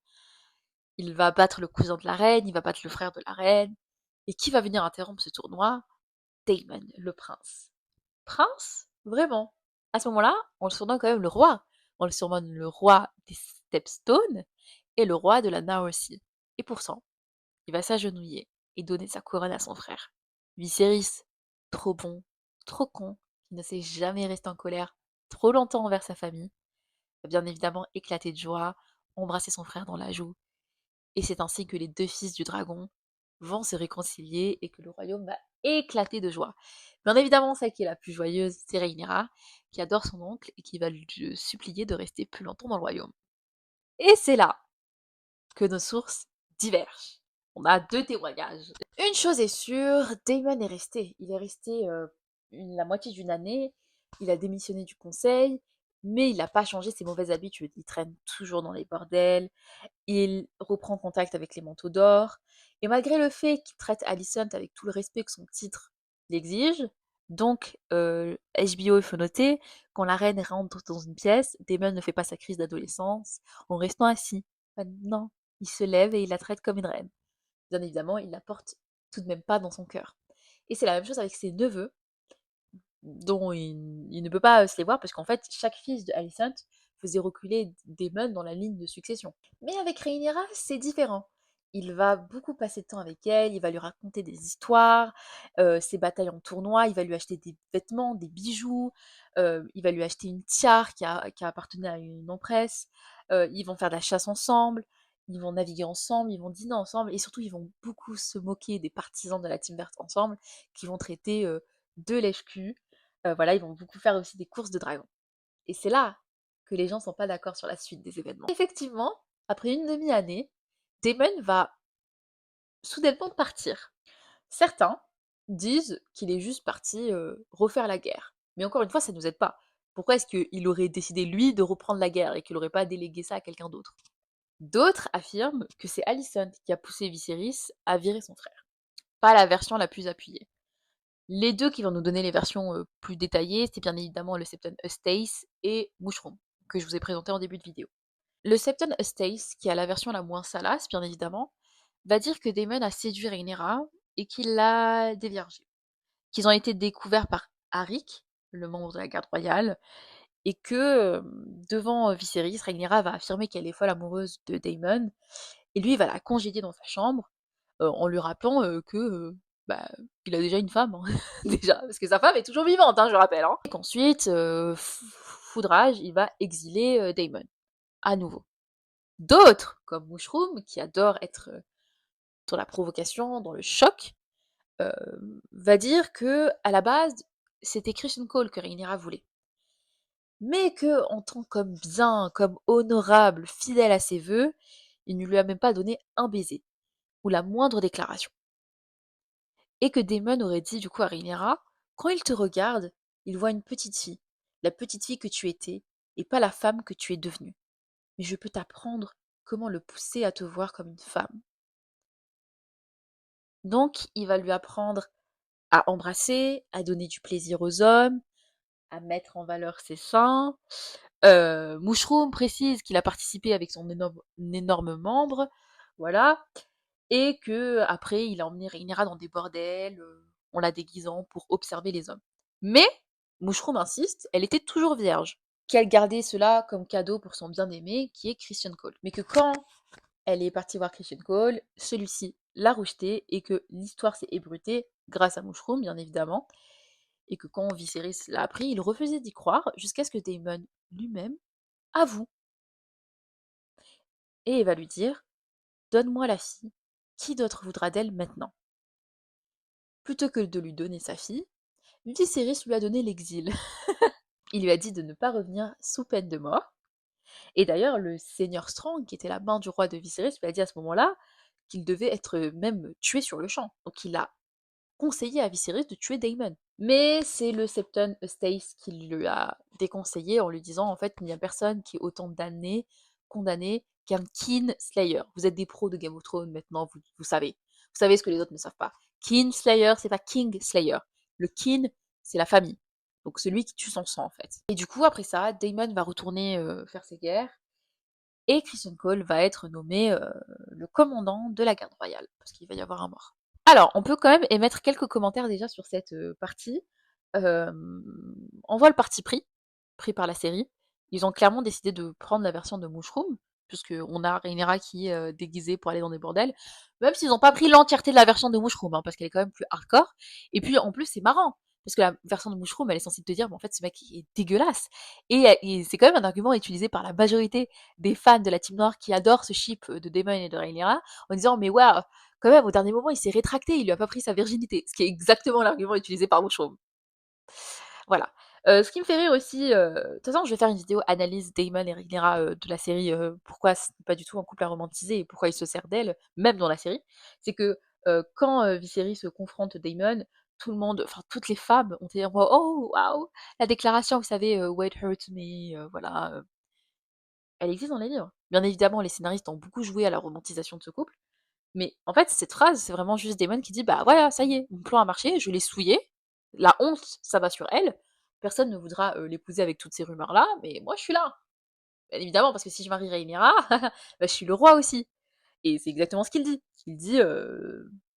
Il va battre le cousin de la reine, il va battre le frère de la reine. Et qui va venir interrompre ce tournoi? Daemon, le prince. Prince? Vraiment. À ce moment-là, on le surnomme quand même le roi. On le surnomme le roi des Stepstones et le roi de la Naosi. Et pour ça, il va s'agenouiller et donner sa couronne à son frère. Viserys, trop bon, trop con, qui ne sait jamais rester en colère trop longtemps envers sa famille, va bien évidemment éclater de joie, embrasser son frère dans la joue, et c'est ainsi que les deux fils du dragon vont se réconcilier et que le royaume va éclater de joie. Bien évidemment, celle qui est la plus joyeuse, c'est Rhaenyra, qui adore son oncle et qui va lui supplier de rester plus longtemps dans le royaume. Et c'est là que nos sources divergent. On a deux témoignages. Une chose est sûre, Daemon est resté. Il est resté la moitié d'une année. Il a démissionné du conseil, mais il n'a pas changé ses mauvaises habitudes. Il traîne toujours dans les bordels. Il reprend contact avec les manteaux d'or. Et malgré le fait qu'il traite Alicent avec tout le respect que son titre l'exige, donc HBO, il faut noter, quand la reine rentre dans une pièce, Daemon ne fait pas sa crise d'adolescence en restant assis. Non, il se lève et il la traite comme une reine. Bien évidemment, il la porte tout de même pas dans son cœur. Et c'est la même chose avec ses neveux, dont il ne peut pas se les voir parce qu'en fait, chaque fils de Alicent faisait reculer Daemon dans la ligne de succession. Mais avec Rhaenyra, c'est différent. Il va beaucoup passer de temps avec elle, il va lui raconter des histoires, ses batailles en tournoi, il va lui acheter des vêtements, des bijoux, il va lui acheter une tiare qui appartenait à une empresse, ils vont faire de la chasse ensemble, ils vont naviguer ensemble, ils vont dîner ensemble, et surtout ils vont beaucoup se moquer des partisans de la Team Verte ensemble, qui vont traiter de lèche-cul. Voilà, ils vont beaucoup faire aussi des courses de dragons. Et c'est là que les gens sont pas d'accord sur la suite des événements. Effectivement, après une demi-année, Daemon va soudainement partir. Certains disent qu'il est juste parti refaire la guerre. Mais encore une fois, ça ne nous aide pas. Pourquoi est-ce qu'il aurait décidé, lui, de reprendre la guerre et qu'il n'aurait pas délégué ça à quelqu'un d'autre? D'autres affirment que c'est Alicent qui a poussé Viserys à virer son frère. Pas la version la plus appuyée. Les deux qui vont nous donner les versions plus détaillées, c'est bien évidemment le Septon Eustace et Mushroom, que je vous ai présenté en début de vidéo. Le Septon Eustace, qui a la version la moins salace, bien évidemment, va dire que Daemon a séduit Rhaenyra et qu'il l'a déviergée. Qu'ils ont été découverts par Arik, le membre de la garde royale, et que devant Viserys, Rhaenyra va affirmer qu'elle est folle amoureuse de Daemon, et lui va la congédier dans sa chambre, en lui rappelant que bah, il a déjà une femme, hein, déjà, parce que sa femme est toujours vivante, hein, je rappelle. Hein. Et qu'ensuite, foudrage, il va exiler Daemon, à nouveau. D'autres, comme Mushroom, qui adore être dans la provocation, dans le choc, va dire que à la base, c'était Christian Cole que Rhaenyra voulait. Mais que, en tant qu'homme bien, comme honorable, fidèle à ses vœux, il ne lui a même pas donné un baiser, ou la moindre déclaration. Et que Daemon aurait dit du coup à Rhaenyra, quand il te regarde, il voit une petite fille, la petite fille que tu étais, et pas la femme que tu es devenue. Mais je peux t'apprendre comment le pousser à te voir comme une femme. Donc, il va lui apprendre à embrasser, à donner du plaisir aux hommes, à mettre en valeur ses seins. Mushroom précise qu'il a participé avec son énorme membre, voilà, et que après il a emmené Rhaenyra dans des bordels, en la déguisant pour observer les hommes. Mais Mushroom insiste, elle était toujours vierge, qu'elle gardait cela comme cadeau pour son bien-aimé qui est Christian Cole. Mais que quand elle est partie voir Christian Cole, celui-ci l'a rejeté et que l'histoire s'est ébruitée grâce à Mushroom, bien évidemment, et que quand Viserys l'a appris, il refusait d'y croire jusqu'à ce que Daemon lui-même avoue. Et il va lui dire: donne-moi la fille, qui d'autre voudra d'elle maintenant? Plutôt que de lui donner sa fille, Viserys lui a donné l'exil. Il lui a dit de ne pas revenir sous peine de mort. Et d'ailleurs, le seigneur Strong, qui était la main du roi de Viserys, lui a dit à ce moment-là qu'il devait être même tué sur le champ. Donc il a conseillé à Viserys de tuer Daemon. Mais c'est le Septon Eustace qui lui a déconseillé en lui disant en fait il n'y a personne qui est autant condamné qu'un Kin Slayer. Vous êtes des pros de Game of Thrones maintenant, vous savez. Vous savez ce que les autres ne savent pas. Kin Slayer, c'est pas King Slayer. Le Kin, c'est la famille. Donc celui qui tue son sang en fait. Et du coup après ça, Daemon va retourner faire ses guerres et Christian Cole va être nommé le commandant de la garde royale parce qu'il va y avoir un mort. Alors, on peut quand même émettre quelques commentaires déjà sur cette partie. On voit le parti pris par la série. Ils ont clairement décidé de prendre la version de Mushroom, puisqu'on a Rhaenyra qui est déguisée pour aller dans des bordels, même s'ils n'ont pas pris l'entièreté de la version de Mushroom, hein, parce qu'elle est quand même plus hardcore. Et puis en plus, c'est marrant, parce que la version de Mushroom, elle est censée te dire, mais en fait, ce mec est dégueulasse. Et c'est quand même un argument utilisé par la majorité des fans de la Team Noire qui adorent ce ship de Daemon et de Rhaenyra, en disant, mais waouh, quand même, au dernier moment, il s'est rétracté, il lui a pas pris sa virginité. Ce qui est exactement l'argument utilisé par Mushroom. Voilà. Ce qui me fait rire aussi, de toute façon, je vais faire une vidéo analyse Daemon et Rhaenyra de la série, pourquoi c'est pas du tout un couple à romantiser et pourquoi il se sert d'elle, même dans la série. C'est que quand Viserys se confronte Daemon, tout le monde, enfin toutes les femmes ont été en mode, oh waouh, la déclaration, vous savez, What hurt me, voilà, elle existe dans les livres. Bien évidemment, les scénaristes ont beaucoup joué à la romantisation de ce couple, mais en fait, cette phrase, c'est vraiment juste Daemon qui dit: bah voilà, ça y est, mon plan a marché, je l'ai souillé, la honte, ça va sur elle, personne ne voudra l'épouser avec toutes ces rumeurs-là, mais moi je suis là. Bien évidemment, parce que si je marie Rhaenyra, bah, je suis le roi aussi. Et c'est exactement ce qu'il dit. Il dit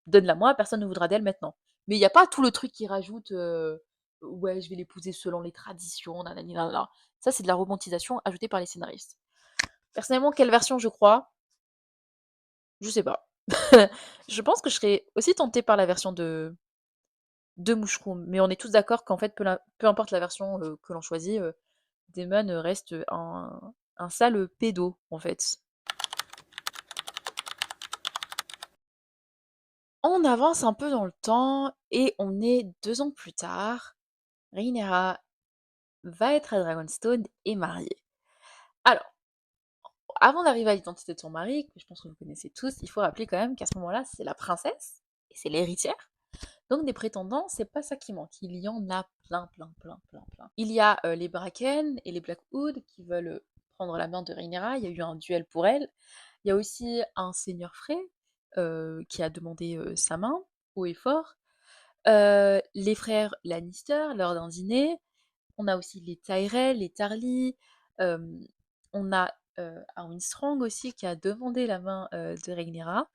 donne-la moi, personne ne voudra d'elle maintenant. Mais il n'y a pas tout le truc qui rajoute ouais, je vais l'épouser selon les traditions, nanani, nanana. Ça, c'est de la romantisation ajoutée par les scénaristes. Personnellement, quelle version je crois? Je sais pas. Je pense que je serais aussi tentée par la version de Mushroom, mais on est tous d'accord qu'en fait, peu importe la version que l'on choisit, Daemon reste un sale pédo, en fait. On avance un peu dans le temps et on est 2 ans plus tard. Rhaenyra va être à Dragonstone et mariée. Alors, avant d'arriver à l'identité de son mari, que je pense que vous connaissez tous, il faut rappeler quand même qu'à ce moment-là, c'est la princesse et c'est l'héritière. Donc des prétendants, c'est pas ça qui manque. Il y en a plein, plein, plein, plein, plein. Il y a les Bracken et les Blackwood qui veulent prendre la main de Rhaenyra. Il y a eu un duel pour elle. Il y a aussi un seigneur Frey qui a demandé sa main, haut et fort. Les frères Lannister lors d'un dîner. On a aussi les Tyrell, les Tarly. On a Arwen Strong aussi qui a demandé la main de Rhaenyra.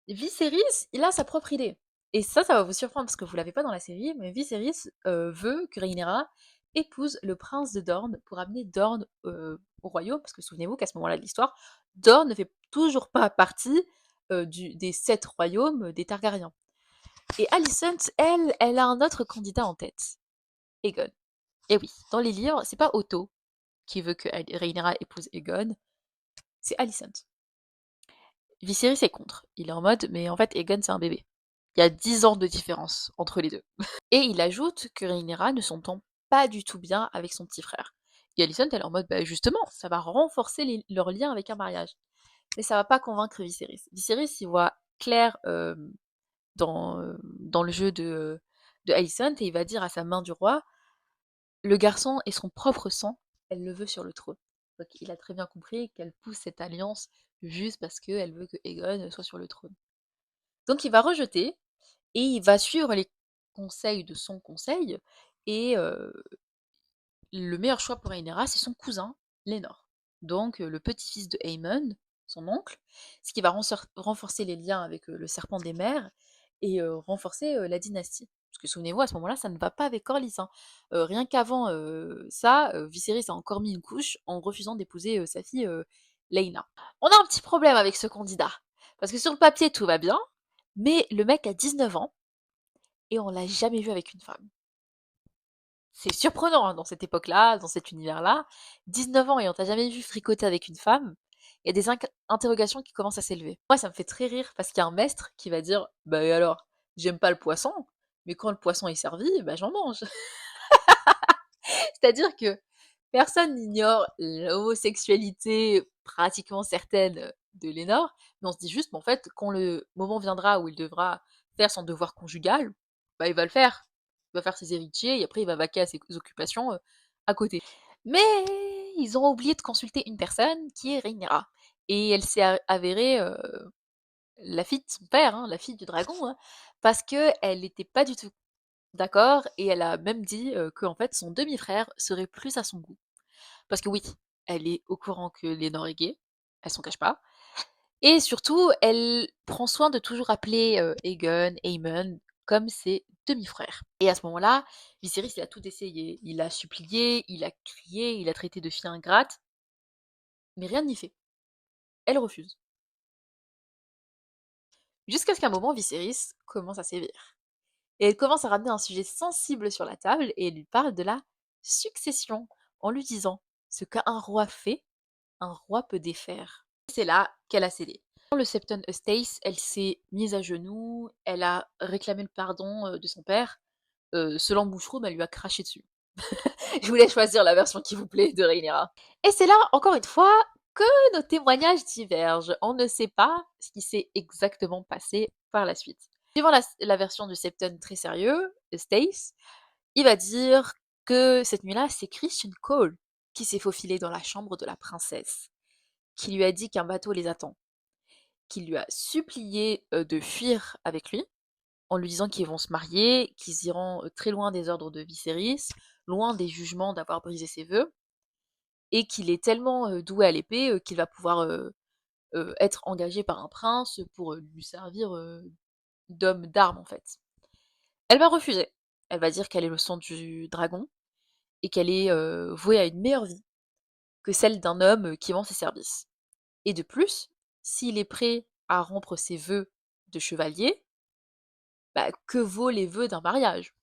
Viserys, il a sa propre idée. Et ça va vous surprendre parce que vous l'avez pas dans la série, mais Viserys veut que Rhaenyra épouse le prince de Dorne pour amener Dorne au royaume, parce que souvenez-vous qu'à ce moment-là de l'histoire, Dorne ne fait toujours pas partie des 7 royaumes des Targaryens. Et Alicent, elle a un autre candidat en tête, Aegon. Et oui, dans les livres, c'est pas Otto qui veut que Rhaenyra épouse Aegon, c'est Alicent. Viserys est contre. Il est en mode, mais en fait, Aegon, c'est un bébé. Il y a 10 ans de différence entre les deux. Et il ajoute que Rhaenyra ne s'entend pas du tout bien avec son petit frère. Et Alicent, elle est en mode, bah justement, ça va renforcer leur lien avec un mariage. Mais ça va pas convaincre Viserys. Viserys, il voit clair dans le jeu de Alicent et il va dire à sa main du roi, le garçon est son propre sang, elle le veut sur le trône. Donc il a très bien compris qu'elle pousse cette alliance juste parce qu'elle veut que Aegon soit sur le trône. Donc il va rejeter et il va suivre les conseils de son conseil Et le meilleur choix pour Rhaenyra, c'est son cousin, Laenor. Donc le petit-fils de Aemon, son oncle, ce qui va renforcer les liens avec le serpent des mers et renforcer la dynastie. Parce que souvenez-vous, à ce moment-là, ça ne va pas avec Corlys, hein. Rien qu'avant ça, Viserys a encore mis une couche en refusant d'épouser sa fille Laena. On a un petit problème avec ce candidat. Parce que sur le papier, tout va bien, mais le mec a 19 ans et on l'a jamais vu avec une femme. C'est surprenant hein, dans cette époque-là, dans cet univers-là. 19 ans et on t'a jamais vu fricoter avec une femme, il y a des interrogations qui commencent à s'élever. Moi, ça me fait très rire parce qu'il y a un maître qui va dire bah et alors, j'aime pas le poisson, mais quand le poisson est servi, bah j'en mange. C'est-à-dire que personne n'ignore l'homosexualité pratiquement certaine de Lénore, mais on se dit juste, mais en fait, quand le moment viendra où il devra faire son devoir conjugal, bah il va le faire. Il va faire ses héritiers et après il va vaquer à ses occupations à côté. Mais ils ont oublié de consulter une personne qui est Rhaenyra. Et elle s'est avérée la fille de son père, hein, la fille du dragon, hein, parce qu'elle n'était pas du tout d'accord et elle a même dit que en fait son demi-frère serait plus à son goût. Parce que oui, elle est au courant que Lénore est gay, elle s'en cache pas. Et surtout, elle prend soin de toujours appeler Aegon, Aemon comme ses demi-frères. Et à ce moment-là, Viserys, il a tout essayé. Il a supplié, il a crié, il a traité de fille ingrate, mais rien n'y fait. Elle refuse. Jusqu'à ce qu'un moment, Viserys commence à sévir. Et elle commence à ramener un sujet sensible sur la table et elle lui parle de la succession en lui disant ce qu'un roi fait, un roi peut défaire. C'est là qu'elle a cédé. Dans le Septon Estates, elle s'est mise à genoux, elle a réclamé le pardon de son père. Selon Mushroom, elle lui a craché dessus. Je voulais choisir la version qui vous plaît de Rhaenyra. Et c'est là, encore une fois, que nos témoignages divergent. On ne sait pas ce qui s'est exactement passé par la suite. Suivant la version du Septon très sérieux, Stace, il va dire que cette nuit-là, c'est Christian Cole qui s'est faufilé dans la chambre de la princesse, qui lui a dit qu'un bateau les attend, qui lui a supplié de fuir avec lui, en lui disant qu'ils vont se marier, qu'ils iront très loin des ordres de Viserys, loin des jugements d'avoir brisé ses vœux, et qu'il est tellement doué à l'épée qu'il va pouvoir être engagé par un prince pour lui servir d'homme d'armes en fait. Elle va refuser. Elle va dire qu'elle est le sang du dragon et qu'elle est vouée à une meilleure vie que celle d'un homme qui vend ses services. Et de plus, s'il est prêt à rompre ses vœux de chevalier, bah, que vaut les vœux d'un mariage?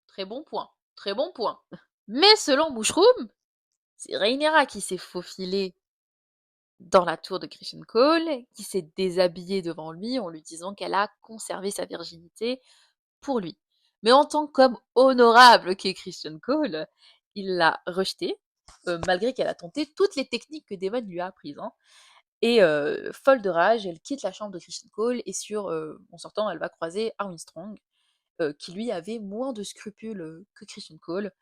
Très bon point, très bon point. Mais selon Mushroom, c'est Rhaenyra qui s'est faufilée dans la tour de Christian Cole, qui s'est déshabillée devant lui en lui disant qu'elle a conservé sa virginité pour lui. Mais en tant qu'homme honorable qu'est Christian Cole, il l'a rejetée, malgré qu'elle a tenté toutes les techniques que Daemon lui a apprises. Hein. Et folle de rage, elle quitte la chambre de Christian Cole et en sortant, elle va croiser Arwen Strong, qui lui avait moins de scrupules que Christian Cole.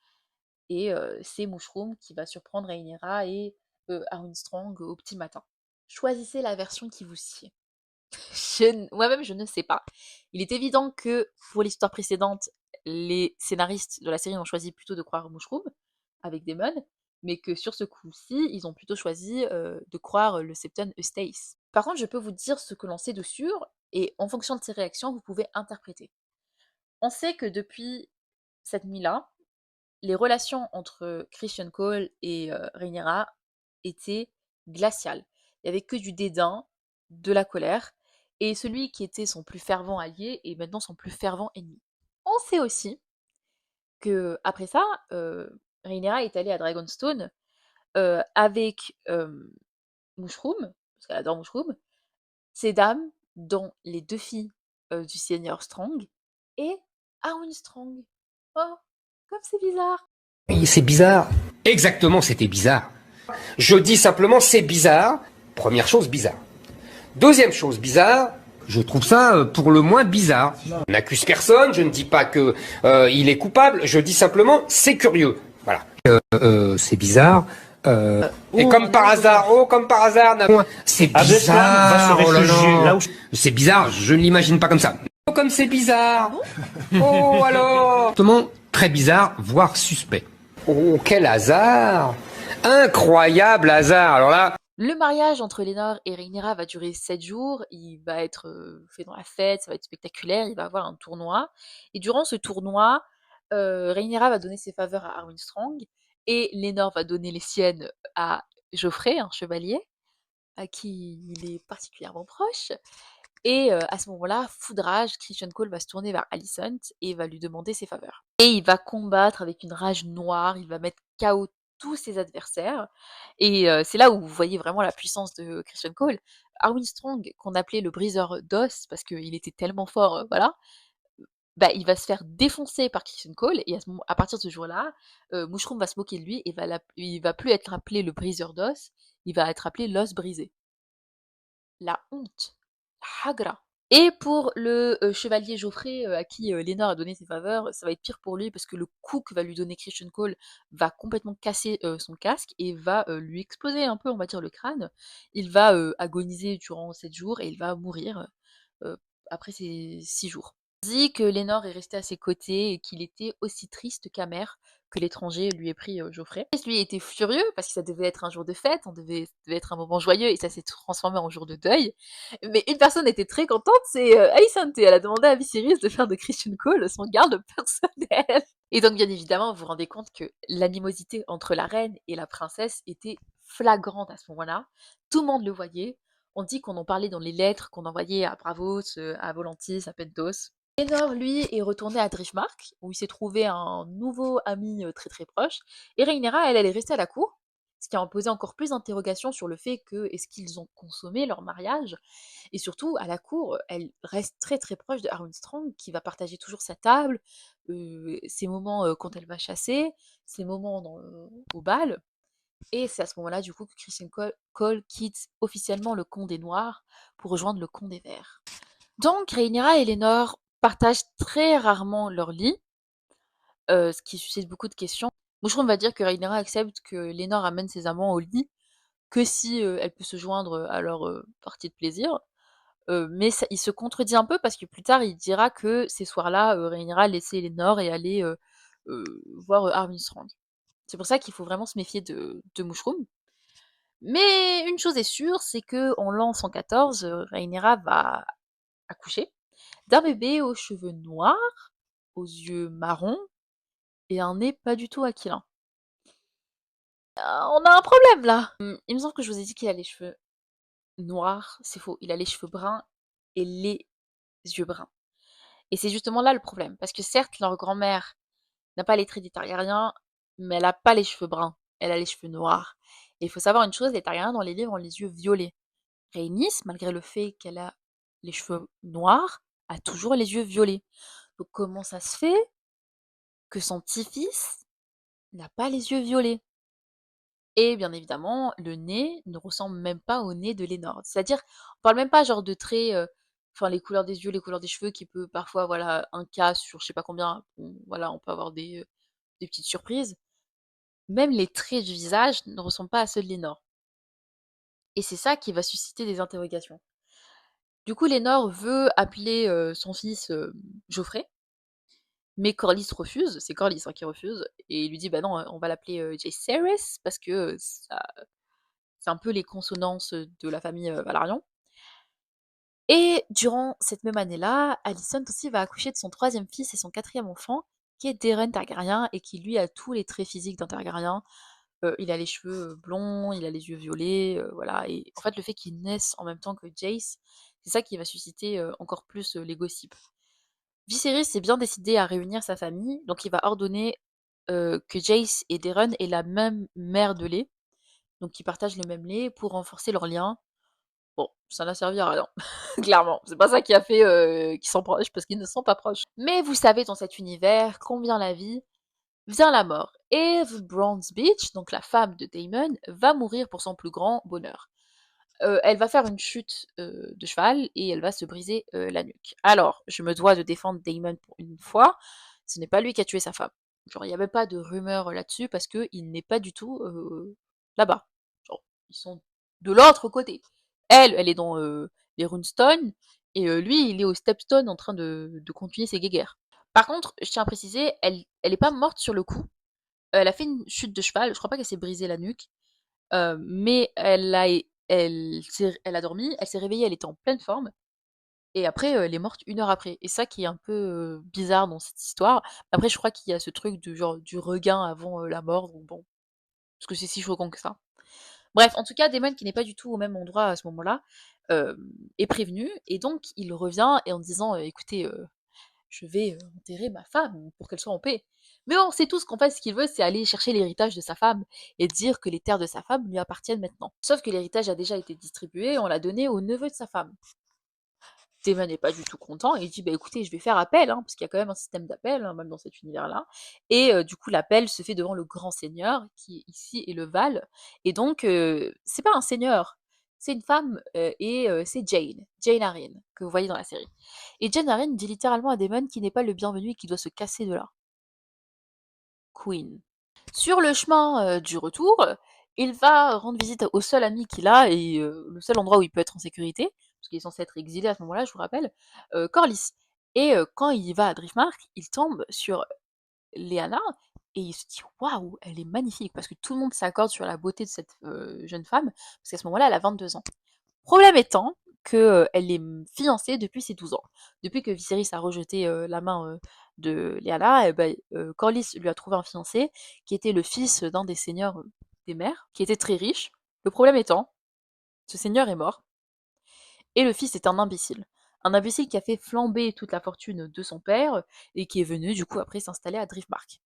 Et c'est Mushroom qui va surprendre Rhaenyra et Arwen Strong au petit matin. Choisissez la version qui vous sied. Moi-même, je ne sais pas. Il est évident que pour l'histoire précédente, les scénaristes de la série ont choisi plutôt de croire Mushroom avec Daemon, mais que sur ce coup-ci, ils ont plutôt choisi de croire le Septon Eustace. Par contre, je peux vous dire ce que l'on sait de sûr, et en fonction de ces réactions, vous pouvez interpréter. On sait que depuis cette nuit-là, les relations entre Christian Cole et Rhaenyra étaient glaciales. Il n'y avait que du dédain, de la colère, et celui qui était son plus fervent allié est maintenant son plus fervent ennemi. On sait aussi que après ça, Rhaenyra est allée à Dragonstone avec Mushroom, parce qu'elle adore Mushroom, ces dames, dont les deux filles du seigneur Strong, et Arwen Strong. Oh, comme c'est bizarre. Oui, c'est bizarre. Exactement, c'était bizarre. Je dis simplement c'est bizarre. Première chose bizarre. Deuxième chose bizarre, je trouve ça pour le moins bizarre. Je n'accuse personne, je ne dis pas que il est coupable, je dis simplement c'est curieux. Voilà. C'est bizarre. Et comme par hasard, c'est bizarre. Oh là là. C'est bizarre, je ne l'imagine pas comme ça. Oh, comme c'est bizarre. Oh alors. Justement, Très bizarre, voire suspect. Oh, quel hasard! Incroyable hasard! Alors là... Le mariage entre Lénore et Rhaenyra va durer 7 jours, il va être fait dans la fête, ça va être spectaculaire, il va avoir un tournoi. Et durant ce tournoi, Rhaenyra va donner ses faveurs à Arwen Strong, et Lénore va donner les siennes à Joffrey, un chevalier, à qui il est particulièrement proche. Et à ce moment-là, foudrage, Christian Cole va se tourner vers Alicent et va lui demander ses faveurs. Et il va combattre avec une rage noire, il va mettre KO tous ses adversaires. Et c'est là où vous voyez vraiment la puissance de Christian Cole. Arwen Strong, qu'on appelait le briseur d'os, parce qu'il était tellement fort, voilà, bah, il va se faire défoncer par Christian Cole, et à partir de ce jour-là, Mushroom va se moquer de lui, et il va plus être appelé le briseur d'os, il va être appelé l'os brisé. La honte, la hagra. Et pour le chevalier Geoffrey, à qui Lénore a donné ses faveurs, ça va être pire pour lui parce que le coup que va lui donner Christian Cole va complètement casser son casque et va lui exploser un peu, on va dire, le crâne. Il va agoniser durant 7 jours et il va mourir euh, après ces 6 jours. On dit que Lénore est resté à ses côtés et qu'il était aussi triste qu'amer que l'étranger lui ait pris Geoffrey. Lui était furieux parce que ça devait être un jour de fête, ça devait être un moment joyeux et ça s'est transformé en jour de deuil. Mais une personne était très contente, c'est Alicent, et elle a demandé à Viserys de faire de Christian Cole son garde personnel. Et donc bien évidemment, vous vous rendez compte que l'animosité entre la reine et la princesse était flagrante à ce moment-là. Tout le monde le voyait. On dit qu'on en parlait dans les lettres qu'on envoyait à Braavos, à Volantis, à Pentos. Lénore, lui, est retourné à Driftmark, où il s'est trouvé un nouveau ami très très proche. Et Rhaenyra, elle est restée à la cour, ce qui a posé encore plus d'interrogations sur le fait que est-ce qu'ils ont consommé leur mariage. Et surtout, à la cour, elle reste très très proche de Arwen Strong, qui va partager toujours sa table, ses moments quand elle va chasser, ses moments au bal. Et c'est à ce moment-là, du coup, que Christian Cole quitte officiellement le camp des Noirs pour rejoindre le camp des Verts. Donc, Rhaenyra et Lénore partagent très rarement leur lit, ce qui suscite beaucoup de questions. Mushroom va dire que Rhaenyra accepte que Lénore amène ses amants au lit que si elle peut se joindre à leur partie de plaisir. Mais il se contredit un peu parce que plus tard, il dira que ces soirs-là, Rhaenyra laissait Lénore et allait voir Armin Strong. C'est pour ça qu'il faut vraiment se méfier de Mushroom. Mais une chose est sûre, c'est que en l'an 114, Rhaenyra va accoucher d'un bébé aux cheveux noirs, aux yeux marrons et un nez pas du tout aquilin. On a un problème là. Il me semble que je vous ai dit qu'il a les cheveux noirs, c'est faux. Il a les cheveux bruns et les yeux bruns. Et c'est justement là le problème, parce que certes, leur grand-mère n'a pas les traits des Targaryens, mais elle a pas les cheveux bruns, elle a les cheveux noirs. Et il faut savoir une chose, les Targaryens dans les livres ont les yeux violets. Rhaenys, malgré le fait qu'elle a les cheveux noirs, a toujours les yeux violets. Donc comment ça se fait que son petit-fils n'a pas les yeux violets? Et bien évidemment, le nez ne ressemble même pas au nez de Lénore. C'est-à-dire, on parle même pas genre de traits, enfin les couleurs des yeux, les couleurs des cheveux qui peut parfois, voilà, un cas sur je sais pas combien, voilà, on peut avoir des petites surprises. Même les traits du visage ne ressemblent pas à ceux de Lénore. Et c'est ça qui va susciter des interrogations. Du coup, Lénore veut appeler son fils Geoffrey, mais Corlys refuse, c'est Corlys qui refuse, et il lui dit bah non, on va l'appeler Jaehaerys parce que c'est un peu les consonances de la famille Valarion. Et durant cette même année-là, Alicent aussi va accoucher de son troisième fils et son quatrième enfant, qui est Daemon Targaryen, et qui lui a tous les traits physiques d'un Targaryen. Il a les cheveux blonds, il a les yeux violets, voilà. Et en fait, le fait qu'il naisse en même temps que Jace, c'est ça qui va susciter encore plus les gossips. Viserys s'est bien décidé à réunir sa famille, donc il va ordonner que Jace et Daemon aient la même mère de lait, donc ils partagent le même lait pour renforcer leur lien. Bon, ça n'a servi à rien, clairement. C'est pas ça qui a fait qu'ils sont proches, parce qu'ils ne sont pas proches. Mais vous savez, dans cet univers, combien la vie vient la mort. Et The Bronze Bitch, donc la femme de Daemon, va mourir pour son plus grand bonheur. Elle va faire une chute de cheval et elle va se briser la nuque. Alors, je me dois de défendre Daemon pour une fois. Ce n'est pas lui qui a tué sa femme. Genre, il n'y avait pas de rumeur là-dessus parce qu'il n'est pas du tout là-bas. Genre, ils sont de l'autre côté. Elle est dans les Runestone et lui, il est au Stepstone en train de continuer ses guéguerres. Par contre, je tiens à préciser, elle est pas morte sur le coup. Elle a fait une chute de cheval. Je crois pas qu'elle s'est brisé la nuque. Mais elle a dormi, elle s'est réveillée, elle était en pleine forme. Et après, elle est morte 1 heure après. Et ça qui est un peu bizarre dans cette histoire. Après, je crois qu'il y a ce truc du genre du regain avant la mort. Donc bon, parce que c'est si choquant que ça. Bref, en tout cas, Damon, qui n'est pas du tout au même endroit à ce moment-là, euh, est prévenu. Et donc, il revient et en disant écoutez, je vais enterrer ma femme pour qu'elle soit en paix. Mais on sait tous qu'en fait, ce qu'il veut, c'est aller chercher l'héritage de sa femme et dire que les terres de sa femme lui appartiennent maintenant. Sauf que l'héritage a déjà été distribué et on l'a donné au neveu de sa femme. Damon n'est pas du tout content et il dit bah écoutez, je vais faire appel, hein, parce qu'il y a quand même un système d'appel, hein, même dans cet univers-là. Et du coup, l'appel se fait devant le grand seigneur, qui ici est le Val. Et donc, c'est pas un seigneur, c'est une femme, et c'est Jane Arryn, que vous voyez dans la série. Et Jane Arryn dit littéralement à Damon qu'il n'est pas le bienvenu et qu'il doit se casser de là. Queen. Sur le chemin du retour, il va rendre visite au seul ami qu'il a et le seul endroit où il peut être en sécurité, parce qu'il est censé être exilé à ce moment-là, je vous rappelle, Corlys. Et quand il va à Driftmark, il tombe sur Lyanna et il se dit waouh, elle est magnifique, parce que tout le monde s'accorde sur la beauté de cette jeune femme, parce qu'à ce moment-là, elle a 22 ans. Problème étant que elle est fiancée depuis ses 12 ans. Depuis que Viserys a rejeté la main de Lyanna, Corlys lui a trouvé un fiancé qui était le fils d'un des seigneurs des mers, qui était très riche. Le problème étant, ce seigneur est mort et le fils est un imbécile. Un imbécile qui a fait flamber toute la fortune de son père et qui est venu du coup après s'installer à Driftmark.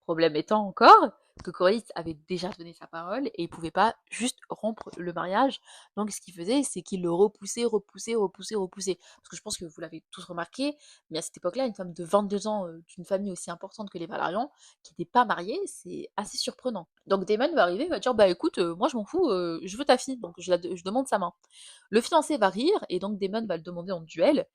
Problème étant encore que Corlys avait déjà donné sa parole et il pouvait pas juste rompre le mariage. Donc ce qu'il faisait, c'est qu'il le repoussait. Parce que je pense que vous l'avez tous remarqué, mais à cette époque-là, une femme de 22 ans d'une famille aussi importante que les Valarians, qui n'était pas mariée, c'est assez surprenant. Donc Daemon va arriver, il va dire bah écoute, moi je m'en fous, je veux ta fille, donc je demande sa main. Le fiancé va rire et donc Daemon va le demander en duel.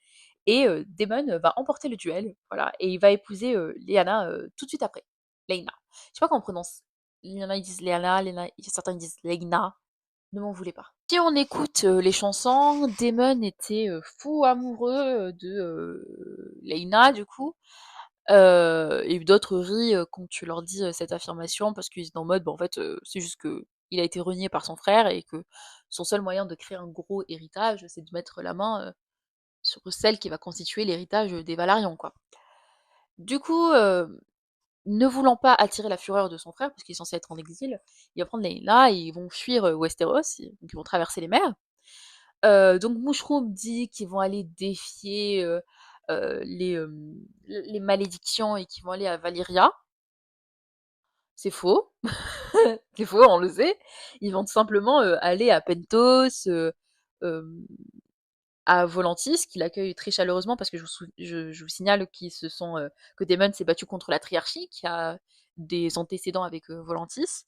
Et Daemon va emporter le duel, voilà, et il va épouser Lyanna tout de suite après. Lena. Je sais pas comment on prononce. Il y en a qui disent Lyanna, certains ils disent Lena. Ne m'en voulez pas. Si on écoute les chansons, Daemon était fou amoureux de Lena, du coup. Et d'autres rient quand tu leur dis cette affirmation parce qu'ils sont en mode, bah, en fait, c'est juste que il a été renié par son frère et que son seul moyen de créer un gros héritage, c'est de mettre la main sur celle qui va constituer l'héritage des Valarians, quoi. Du coup, ne voulant pas attirer la fureur de son frère, parce qu'il est censé être en exil, il va prendre Laena et ils vont fuir Westeros, donc ils vont traverser les mers. Donc Mushroom dit qu'ils vont aller défier les malédictions et qu'ils vont aller à Valyria. C'est faux. C'est faux, on le sait. Ils vont tout simplement aller à Pentos, euh, à Volantis, qui l'accueille très chaleureusement parce que je vous signale que Daemon s'est battu contre la triarchie, qui a des antécédents avec Volantis.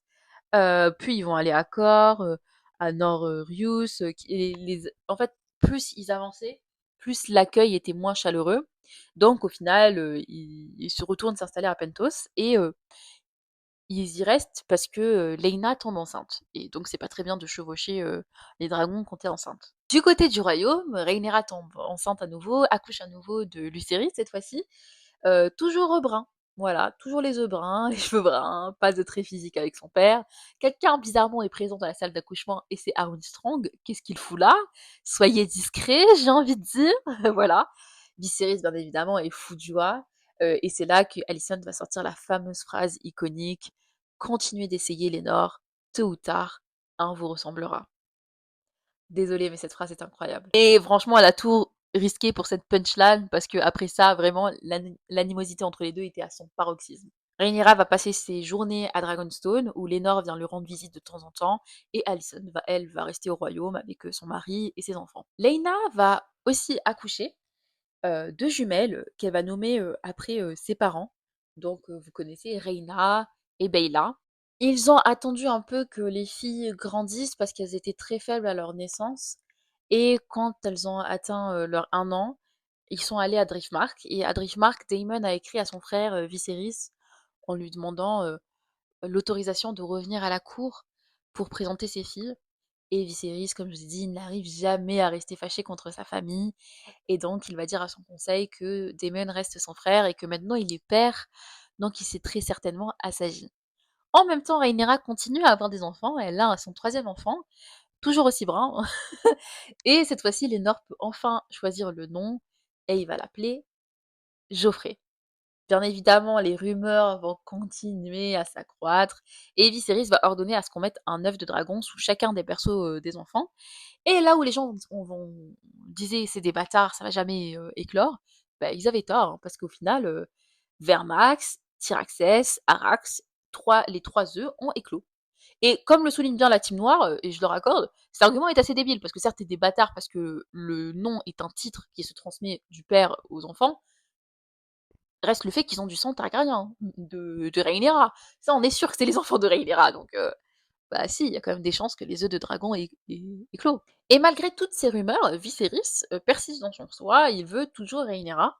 Puis ils vont aller à Kor, à Nor-Rius. En fait, plus ils avançaient, plus l'accueil était moins chaleureux. Donc au final, ils se retournent s'installer à Pentos et ils y restent parce que Lena tombe enceinte. Et donc c'est pas très bien de chevaucher les dragons quand t'es enceinte. Du côté du royaume, Rhaenyra tombe enceinte à nouveau, accouche à nouveau de Lucerys cette fois-ci, toujours brun. Voilà, toujours les œufs bruns, les cheveux bruns, pas de trait physique avec son père. Quelqu'un bizarrement est présent dans la salle d'accouchement et c'est Aaron Strong. Qu'est-ce qu'il fout là? Soyez discret, j'ai envie de dire. Voilà. Viserys, bien évidemment, est fou de joie. Et c'est là que Alicent va sortir la fameuse phrase iconique: continuez d'essayer Lénore, tôt ou tard, un vous ressemblera. Désolée, mais cette phrase est incroyable. Et franchement, elle a tout risqué pour cette punchline parce que après ça, vraiment, l'animosité entre les deux était à son paroxysme. Rhaenyra va passer ses journées à Dragonstone, où Lénore vient lui rendre visite de temps en temps, et Alicent, elle, va rester au royaume avec son mari et ses enfants. Laena va aussi accoucher, 2 jumelles qu'elle va nommer après ses parents. Donc vous connaissez Reina et Beyla. Ils ont attendu un peu que les filles grandissent parce qu'elles étaient très faibles à leur naissance. Et quand elles ont atteint leur 1 an, ils sont allés à Driftmark. Et à Driftmark, Daemon a écrit à son frère Viserys en lui demandant l'autorisation de revenir à la cour pour présenter ses filles. Et Viserys, comme je vous ai dit, il n'arrive jamais à rester fâché contre sa famille. Et donc, il va dire à son conseil que Daemon reste son frère et que maintenant il est père, donc il s'est très certainement assagi. En même temps, Rhaenyra continue à avoir des enfants. Elle a son troisième enfant, toujours aussi brun. Et cette fois-ci, Lénore peut enfin choisir le nom et il va l'appeler Geoffrey. Bien évidemment, les rumeurs vont continuer à s'accroître et Viserys va ordonner à ce qu'on mette un œuf de dragon sous chacun des persos des enfants. Et là où les gens disaient c'est des bâtards, ça va jamais éclore, bah, ils avaient tort, hein, parce qu'au final, Vermax, Tyraxès, Arax, les trois œufs ont éclos. Et comme le souligne bien la team noire, et je leur accorde, cet argument est assez débile, parce que certes, t'es des bâtards parce que le nom est un titre qui se transmet du père aux enfants, reste le fait qu'ils ont du sang targaryen, de Rhaenyra. Ça, on est sûr que c'est les enfants de Rhaenyra, donc bah si, il y a quand même des chances que les œufs de dragon éclosent. Et malgré toutes ces rumeurs, Viserys persiste dans son choix, il veut toujours Rhaenyra.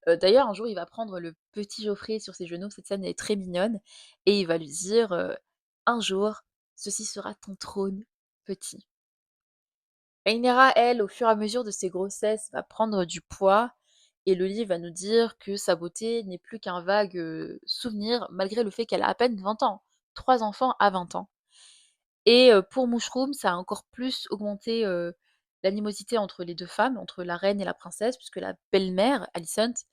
D'ailleurs, un jour, il va prendre le petit Geoffrey sur ses genoux, cette scène est très mignonne, et il va lui dire un jour, ceci sera ton trône, petit. Rhaenyra, elle, au fur et à mesure de ses grossesses, va prendre du poids, et le livre va nous dire que sa beauté n'est plus qu'un vague souvenir, malgré le fait qu'elle a à peine 20 ans. 3 enfants à 20 ans. Et pour Mushroom, ça a encore plus augmenté l'animosité entre les deux femmes, entre la reine et la princesse, puisque la belle-mère, Alicent,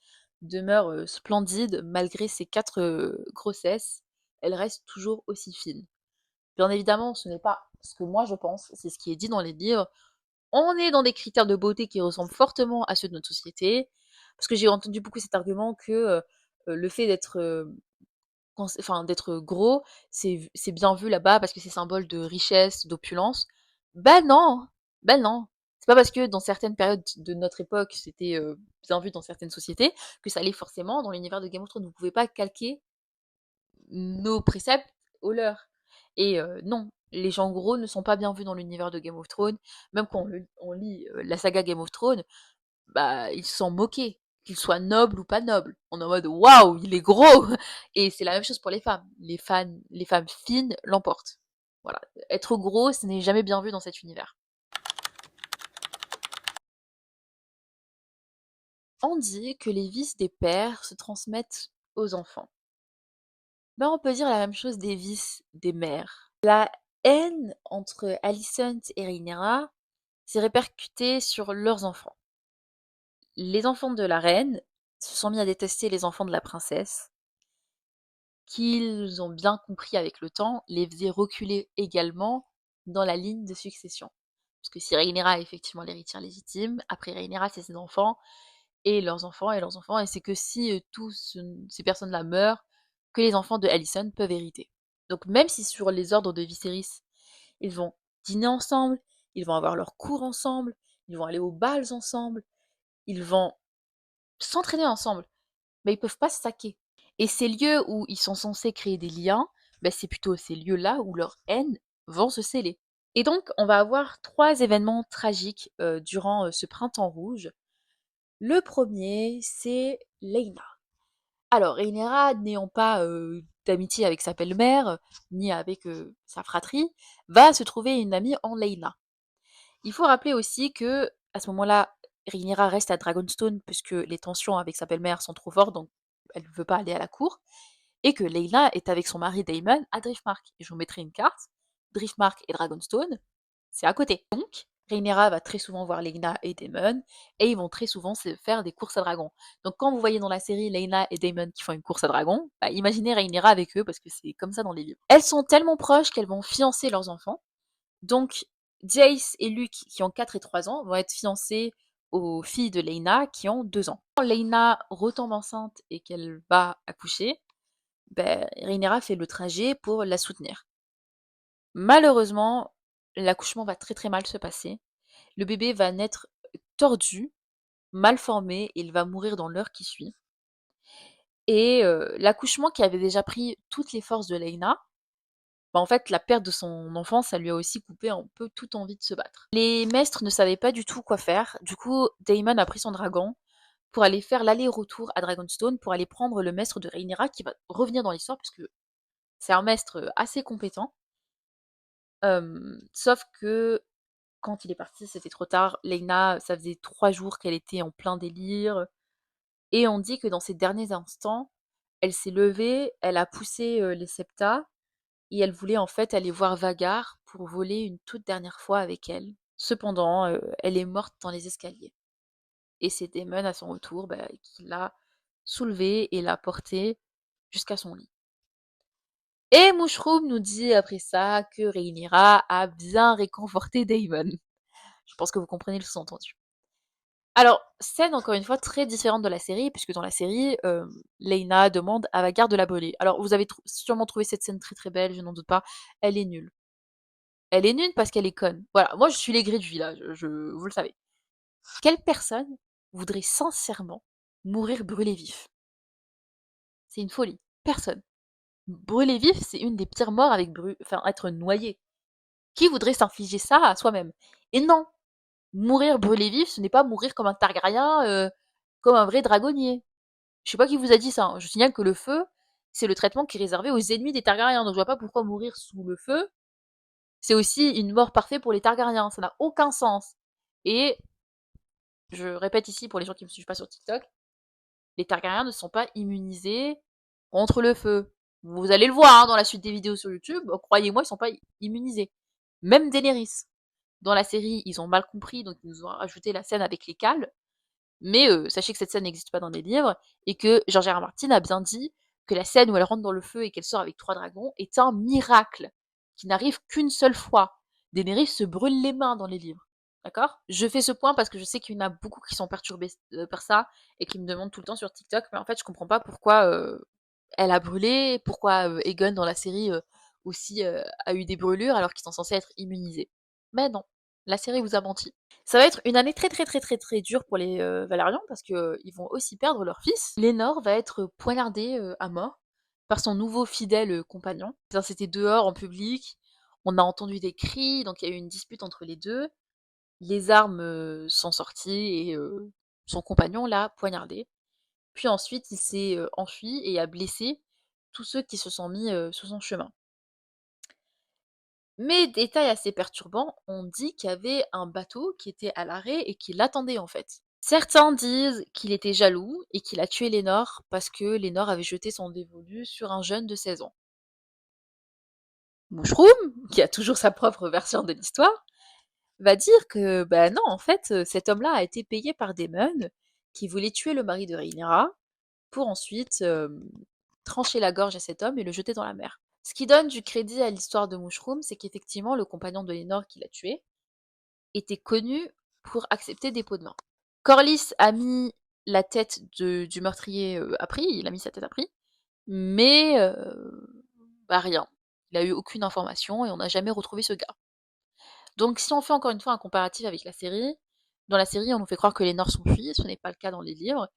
demeure splendide malgré ses 4 grossesses. Elle reste toujours aussi fine. Bien évidemment, ce n'est pas ce que moi je pense, c'est ce qui est dit dans les livres. On est dans des critères de beauté qui ressemblent fortement à ceux de notre société, parce que j'ai entendu beaucoup cet argument que le fait d'être gros, c'est bien vu là-bas parce que c'est symbole de richesse, d'opulence. Bah non, bah non. C'est pas parce que dans certaines périodes de notre époque, c'était bien vu dans certaines sociétés que ça allait forcément dans l'univers de Game of Thrones. Vous pouvez pas calquer nos préceptes aux leurs. Et non, les gens gros ne sont pas bien vus dans l'univers de Game of Thrones. Même quand on lit la saga Game of Thrones, bah, ils s'en moquaient, qu'il soit noble ou pas noble. On est en mode waouh, il est gros! Et c'est la même chose pour les femmes. Les femmes fines l'emportent. Voilà. Être gros, ce n'est jamais bien vu dans cet univers. On dit que les vices des pères se transmettent aux enfants. Ben, on peut dire la même chose des vices des mères. La haine entre Alicent et Rhaenyra s'est répercutée sur leurs enfants. Les enfants de la reine se sont mis à détester les enfants de la princesse, qu'ils ont bien compris avec le temps, les faisait reculer également dans la ligne de succession. Parce que si Rhaenyra est effectivement l'héritière légitime, après Rhaenyra, c'est ses enfants, et leurs enfants, et leurs enfants, et c'est que si tous ces personnes-là meurent, que les enfants de Alicent peuvent hériter. Donc même si sur les ordres de Viserys, ils vont dîner ensemble, ils vont avoir leurs cours ensemble, ils vont aller aux bals ensemble, ils vont s'entraîner ensemble, mais ils peuvent pas se saquer. Et ces lieux où ils sont censés créer des liens, bah, c'est plutôt ces lieux-là où leur haine vont se sceller. Et donc, on va avoir 3 événements tragiques durant ce printemps rouge. Le premier, c'est Laena. Alors, Rhaenyra, n'ayant pas d'amitié avec sa belle-mère, ni avec sa fratrie, va se trouver une amie en Laena. Il faut rappeler aussi que à ce moment-là, Rhaenyra reste à Dragonstone puisque les tensions avec sa belle-mère sont trop fortes, donc elle ne veut pas aller à la cour, et que Laena est avec son mari Daemon à Driftmark. Et je vous mettrai une carte. Driftmark et Dragonstone, c'est à côté. Donc, Rhaenyra va très souvent voir Laena et Daemon, et ils vont très souvent se faire des courses à dragons. Donc quand vous voyez dans la série Laena et Daemon qui font une course à dragons, bah, imaginez Rhaenyra avec eux, parce que c'est comme ça dans les livres. Elles sont tellement proches qu'elles vont fiancer leurs enfants. Donc, Jace et Luke, qui ont 4 et 3 ans, vont être fiancés aux filles de Laena, qui ont 2 ans. Quand Laena retombe enceinte et qu'elle va accoucher, ben, Rhaenyra fait le trajet pour la soutenir. Malheureusement, l'accouchement va très très mal se passer. Le bébé va naître tordu, mal formé, et il va mourir dans l'heure qui suit. Et l'accouchement qui avait déjà pris toutes les forces de Laena, bah, en fait, la perte de son enfant, ça lui a aussi coupé un peu toute envie de se battre. Les maîtres ne savaient pas du tout quoi faire. Du coup, Daemon a pris son dragon pour aller faire l'aller-retour à Dragonstone pour aller prendre le maître de Rhaenyra qui va revenir dans l'histoire puisque c'est un maître assez compétent. Sauf que quand il est parti, c'était trop tard. Lena, ça faisait 3 jours qu'elle était en plein délire et on dit que dans ses derniers instants, elle s'est levée, elle a poussé, les septas et elle voulait en fait aller voir Vagar pour voler une toute dernière fois avec elle. Cependant, elle est morte dans les escaliers et c'est Daemon à son retour, qui l'a soulevée et l'a portée jusqu'à son lit. Et Mushroom nous dit après ça que Rhaenyra a bien réconforté Daemon. Je pense que vous comprenez le sous-entendu. Alors, scène encore une fois très différente de la série, puisque dans la série, Laena demande à Vagar de la brûler. Alors, vous avez sûrement trouvé cette scène très très belle, je n'en doute pas. Elle est nulle. Elle est nulle parce qu'elle est conne. Voilà, moi je suis l'aigri de là, vous le savez. Quelle personne voudrait sincèrement mourir brûlé vif? C'est une folie. Personne. Brûler vif, c'est une des pires morts avec enfin, être noyé. Qui voudrait s'infliger ça à soi-même? Et non, mourir brûlé vif, ce n'est pas mourir comme un Targaryen, comme un vrai dragonnier. Je sais pas qui vous a dit ça, hein. Je signale que le feu, c'est le traitement qui est réservé aux ennemis des Targaryens, donc je vois pas pourquoi mourir sous le feu, c'est aussi une mort parfaite pour les Targaryens, ça n'a aucun sens. Et je répète ici pour les gens qui me suivent pas sur TikTok, les Targaryens ne sont pas immunisés contre le feu. Vous allez le voir hein, dans la suite des vidéos sur YouTube, croyez-moi, ils sont pas immunisés. Même Daenerys. Dans la série, ils ont mal compris, donc ils nous ont rajouté la scène avec les cales. Mais sachez que cette scène n'existe pas dans les livres, et que George R. R. Martin a bien dit que la scène où elle rentre dans le feu et qu'elle sort avec 3 dragons est un miracle, qui n'arrive qu'une seule fois. Daenerys se brûle les mains dans les livres. D'accord? Je fais ce point parce que je sais qu'il y en a beaucoup qui sont perturbés par ça, et qui me demandent tout le temps sur TikTok, mais en fait je comprends pas pourquoi elle a brûlé, pourquoi Aegon dans la série aussi a eu des brûlures alors qu'ils sont censés être immunisés. Mais non, la série vous a menti. Ça va être une année très très très très très dure pour les Valérians parce que ils vont aussi perdre leur fils. Lénore va être poignardée à mort par son nouveau fidèle compagnon. C'était dehors en public, on a entendu des cris, donc il y a eu une dispute entre les deux. Les armes sont sorties et son compagnon l'a poignardé. Puis ensuite, il s'est enfui et a blessé tous ceux qui se sont mis sur son chemin. Mais détail assez perturbant, on dit qu'il y avait un bateau qui était à l'arrêt et qui l'attendait en fait. Certains disent qu'il était jaloux et qu'il a tué Lénore parce que Lénore avait jeté son dévolu sur un jeune de 16 ans. Mushroom, qui a toujours sa propre version de l'histoire, va dire que bah non, en fait, cet homme-là a été payé par Daemon, qui voulait tuer le mari de Rhaenyra, pour ensuite trancher la gorge à cet homme et le jeter dans la mer. Ce qui donne du crédit à l'histoire de Mushroom, c'est qu'effectivement, le compagnon de Lénore qui l'a tué était connu pour accepter des pots de vin. Corlys a mis la tête du meurtrier à prix, il a mis sa tête à prix, mais rien. Il a eu aucune information et on n'a jamais retrouvé ce gars. Donc si on fait encore une fois un comparatif avec la série, dans la série on nous fait croire que Lénore s'enfuit, ce n'est pas le cas dans les livres.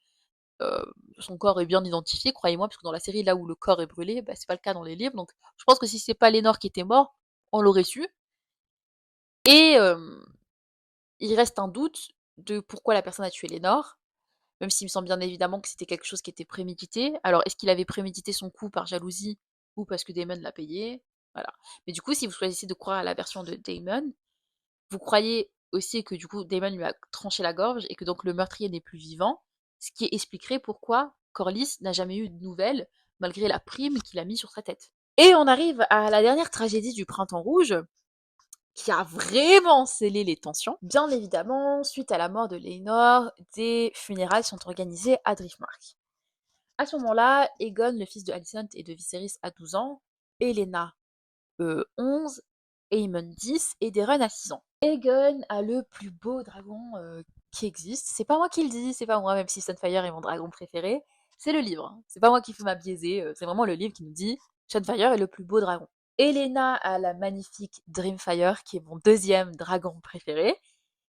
Son corps est bien identifié, croyez-moi, parce que dans la série, là où le corps est brûlé, c'est pas le cas dans les livres. Donc je pense que si c'est pas Lénore qui était mort, on l'aurait su. Et il reste un doute de pourquoi la personne a tué Lénore, même s'il me semble bien évidemment que c'était quelque chose qui était prémédité. Alors est-ce qu'il avait prémédité son coup par jalousie ou parce que Daemon l'a payé? Voilà. Mais du coup, si vous choisissez de croire à la version de Daemon, vous croyez aussi que du coup Daemon lui a tranché la gorge et que donc le meurtrier n'est plus vivant, ce qui expliquerait pourquoi Corlys n'a jamais eu de nouvelles malgré la prime qu'il a mis sur sa tête. Et on arrive à la dernière tragédie du Printemps Rouge, qui a vraiment scellé les tensions. Bien évidemment, suite à la mort de Lénore, des funérailles sont organisées à Driftmark. À ce moment-là, Aegon, le fils de Alicent et de Viserys, a 12 ans, Elena 11, Aemon 10 et Daeron a 6 ans. Aegon a le plus beau dragon qui existe. C'est pas moi qui le dis, c'est pas moi, même si Sunfire est mon dragon préféré. C'est le livre. Hein. C'est pas moi qui fais ma biaisée, c'est vraiment le livre qui nous dit Sunfire est le plus beau dragon. Elena a la magnifique Dreamfire, qui est mon deuxième dragon préféré,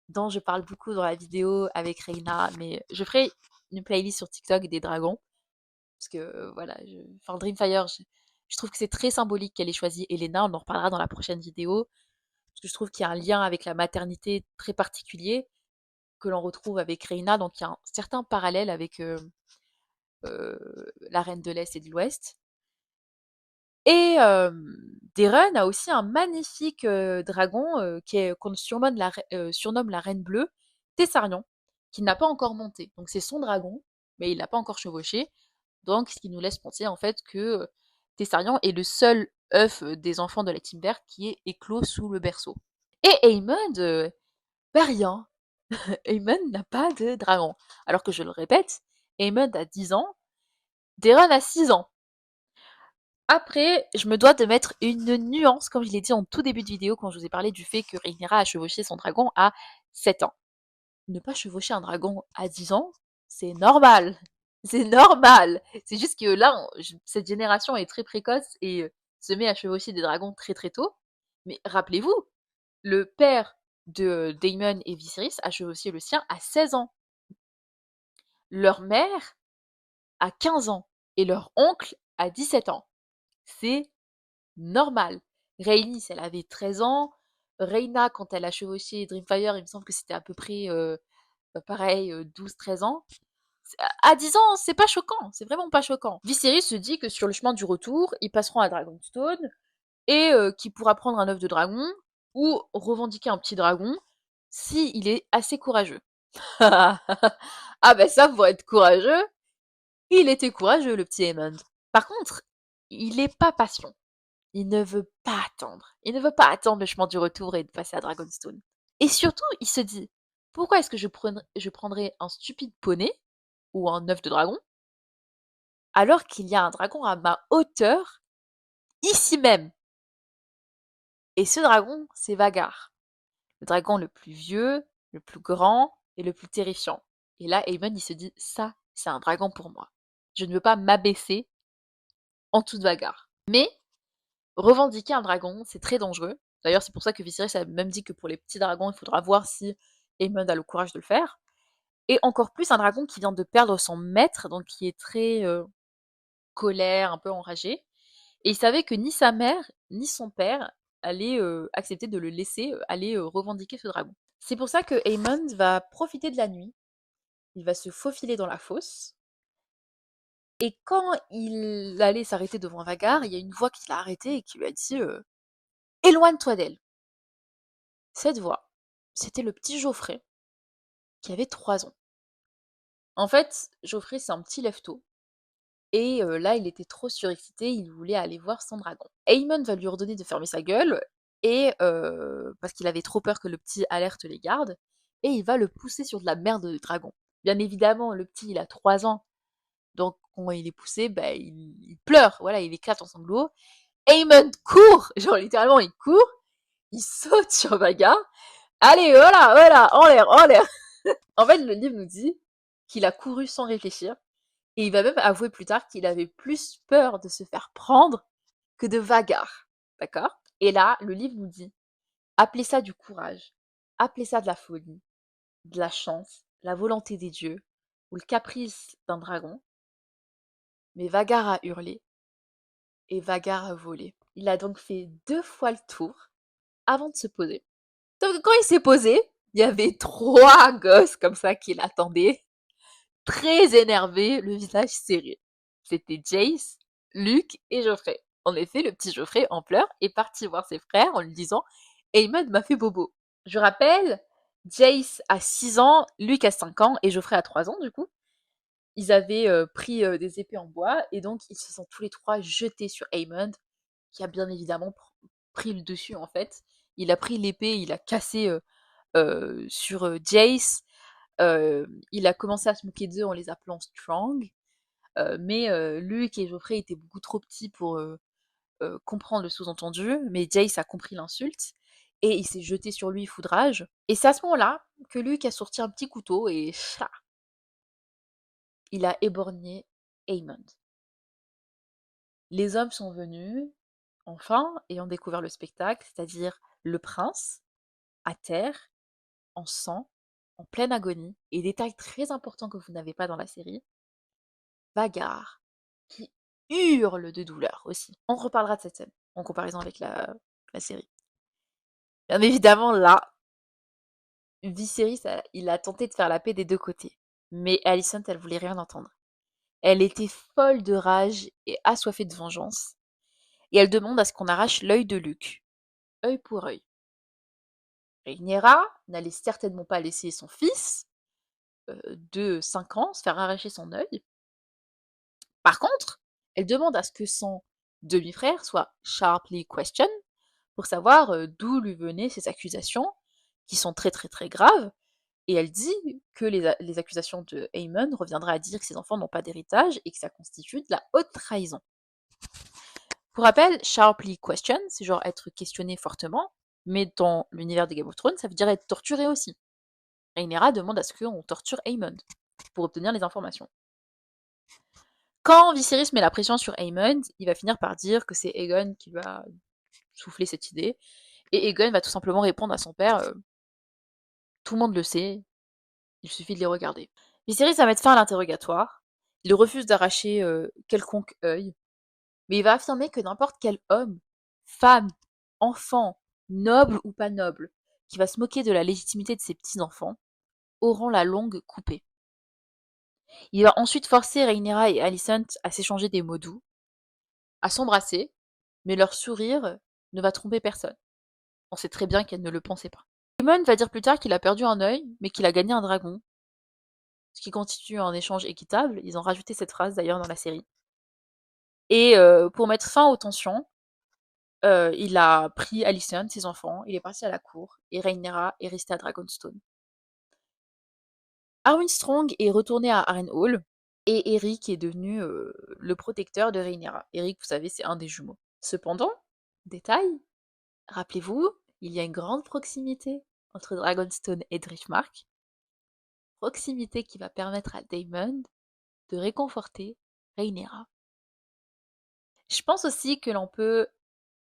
dont je parle beaucoup dans la vidéo avec Reina, mais je ferai une playlist sur TikTok des dragons. Parce que voilà, enfin Dreamfire, je trouve que c'est très symbolique qu'elle ait choisi Elena, on en reparlera dans la prochaine vidéo, parce que je trouve qu'il y a un lien avec la maternité très particulier que l'on retrouve avec Reina, donc il y a un certain parallèle avec la Reine de l'Est et de l'Ouest. Et Daeron a aussi un magnifique dragon qu'on surnomme la Reine Bleue, Tessarion, qu'il n'a pas encore monté. Donc c'est son dragon, mais il l'a pas encore chevauché. Donc ce qui nous laisse penser en fait que Tessarion est le seul œuf des enfants de la Team Verte qui est éclos sous le berceau. Et Aemond, bah rien. Aemond n'a pas de dragon. Alors que je le répète, Aemond a 10 ans, Daeron a 6 ans. Après, je me dois de mettre une nuance, comme je l'ai dit en tout début de vidéo quand je vous ai parlé du fait que Rhaenyra a chevauché son dragon à 7 ans. Ne pas chevaucher un dragon à 10 ans, c'est normal. C'est normal. C'est juste que là, cette génération est très précoce et se met à chevaucher des dragons très très tôt. Mais rappelez-vous, le père de Daemon et Viserys a chevauché le sien à 16 ans. Leur mère à 15 ans et leur oncle à 17 ans. C'est normal. Rhaenys, elle avait 13 ans. Rhaena, quand elle a chevauché Dreamfire, il me semble que c'était à peu près pareil, 12-13 ans. À 10 ans, c'est pas choquant, c'est vraiment pas choquant. Viserys se dit que sur le chemin du retour, ils passeront à Dragonstone et qu'il pourra prendre un œuf de dragon ou revendiquer un petit dragon s'il est assez courageux. Ah ben ça, pour être courageux, il était courageux, le petit Aemond. Par contre, il est pas patient. Il ne veut pas attendre. Il ne veut pas attendre le chemin du retour et de passer à Dragonstone. Et surtout, il se dit, pourquoi est-ce que je prendrais un stupide poney ou un œuf de dragon alors qu'il y a un dragon à ma hauteur ici même? Et ce dragon, c'est Vhagar. Le dragon le plus vieux, le plus grand et le plus terrifiant. Et là, Aemon, il se dit, ça, c'est un dragon pour moi. Je ne veux pas m'abaisser en dessous de Vhagar. Mais revendiquer un dragon, c'est très dangereux. D'ailleurs, c'est pour ça que Viserys a même dit que pour les petits dragons, il faudra voir si Aemond a le courage de le faire. Et encore plus un dragon qui vient de perdre son maître, donc qui est très colère, un peu enragé. Et il savait que ni sa mère, ni son père allaient accepter de le laisser aller revendiquer ce dragon. C'est pour ça que Aemond va profiter de la nuit. Il va se faufiler dans la fosse. Et quand il allait s'arrêter devant Vhagar, il y a une voix qui l'a arrêté et qui lui a dit éloigne-toi d'elle. Cette voix, c'était le petit Geoffrey, qui avait 3 ans. En fait, Geoffrey, c'est un petit lève-tôt. Et là, il était trop surexcité, il voulait aller voir son dragon. Aemon va lui ordonner de fermer sa gueule, et parce qu'il avait trop peur que le petit alerte les gardes, et il va le pousser sur de la merde de dragon. Bien évidemment, le petit, il a 3 ans, donc quand il est poussé, bah, il pleure, voilà, il éclate en sanglots. Aemon court, genre littéralement, il court, il saute sur Vhagar. Allez, voilà, voilà, en l'air, en l'air. En fait, le livre nous dit qu'il a couru sans réfléchir, et il va même avouer plus tard qu'il avait plus peur de se faire prendre que de Vhagar. D'accord? Et là, le livre nous dit, appelez ça du courage, appelez ça de la folie, de la chance, la volonté des dieux, ou le caprice d'un dragon. Mais Vhagar a hurlé, et Vhagar a volé. Il a donc fait 2 fois le tour avant de se poser. Donc quand il s'est posé, il y avait 3 gosses comme ça qui l'attendaient, très énervés, le visage serré. C'était Jace, Luke et Geoffrey. En effet, le petit Geoffrey, en pleurs, est parti voir ses frères en lui disant Aemond m'a fait bobo. Je rappelle, Jace a 6 ans, Luke a 5 ans et Geoffrey a 3 ans du coup. Ils avaient pris des épées en bois et donc ils se sont tous les 3 jetés sur Aemond, qui a bien évidemment pris le dessus en fait. Il a pris l'épée, il a cassé sur Jace. Il a commencé à se moquer d'eux en les appelant Strong. Mais Luke et Geoffrey étaient beaucoup trop petits pour comprendre le sous-entendu. Mais Jace a compris l'insulte et il s'est jeté sur lui foudrage. Et c'est à ce moment-là que Luke a sorti un petit couteau et il a éborgné Aemond. Les hommes sont venus, enfin, et ont découvert le spectacle, c'est-à-dire le prince, à terre, en sang, en pleine agonie, et détail très important que vous n'avez pas dans la série, Vhagar, qui hurle de douleur aussi. On reparlera de cette scène, en comparaison avec la série. Bien évidemment, là, Viserys, il a tenté de faire la paix des 2 côtés. Mais Alicent, elle voulait rien entendre. Elle était folle de rage et assoiffée de vengeance. et elle demande à ce qu'on arrache l'œil de Luke, œil pour œil. Rhaenyra n'allait certainement pas laisser son fils de 5 ans se faire arracher son œil. Par contre, elle demande à ce que son demi-frère soit sharply questioned pour savoir d'où lui venaient ces accusations, qui sont très très très graves, et elle dit que les accusations de Aemon reviendraient à dire que ses enfants n'ont pas d'héritage et que ça constitue de la haute trahison. Pour rappel, sharply questioned, c'est genre être questionné fortement, mais dans l'univers de Game of Thrones, ça veut dire être torturé aussi. Rhaenyra demande à ce qu'on torture Aemon pour obtenir les informations. Quand Viserys met la pression sur Aemon, il va finir par dire que c'est Aegon qui va souffler cette idée, et Aegon va tout simplement répondre à son père tout le monde le sait, il suffit de les regarder. Viserys va mettre fin à l'interrogatoire, il refuse d'arracher quelconque œil, mais il va affirmer que n'importe quel homme, femme, enfant, noble ou pas noble, qui va se moquer de la légitimité de ses petits-enfants, auront la langue coupée. Il va ensuite forcer Rhaenyra et Alicent à s'échanger des mots doux, à s'embrasser, mais leur sourire ne va tromper personne. On sait très bien qu'elle ne le pensait pas. Aemon va dire plus tard qu'il a perdu un œil, mais qu'il a gagné un dragon, ce qui constitue un échange équitable. Ils ont rajouté cette phrase d'ailleurs dans la série. Et pour mettre fin aux tensions, il a pris Alicent, ses enfants, il est parti à la cour, et Rhaenyra est restée à Dragonstone. Arwen Strong est retourné à Harrenhal, et Eric est devenu le protecteur de Rhaenyra. Eric, vous savez, c'est un des jumeaux. Cependant, détail, rappelez-vous, il y a une grande proximité entre Dragonstone et Driftmark. Proximité qui va permettre à Daemon de réconforter Rhaenyra. Je pense aussi que l'on peut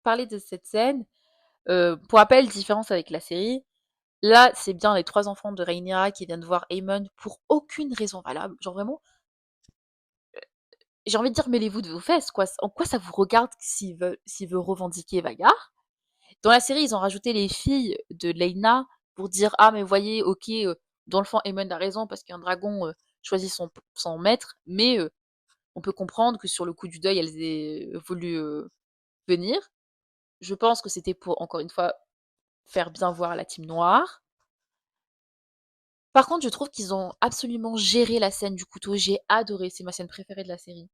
parler de cette scène. Pour rappel, différence avec la série, là, c'est bien les 3 enfants de Rhaenyra qui viennent voir Aemon pour aucune raison valable. Genre vraiment, j'ai envie de dire mêlez-vous de vos fesses, quoi. En quoi ça vous regarde s'il veut revendiquer Vhagar? Dans la série, ils ont rajouté les filles de Laena pour dire ah mais voyez, ok, dans le fond Aemon a raison parce qu'un dragon choisit son maître, mais on peut comprendre que sur le coup du deuil, elles aient voulu venir. Je pense que c'était pour, encore une fois, faire bien voir la team noire. Par contre, je trouve qu'ils ont absolument géré la scène du couteau. J'ai adoré, c'est ma scène préférée de la série.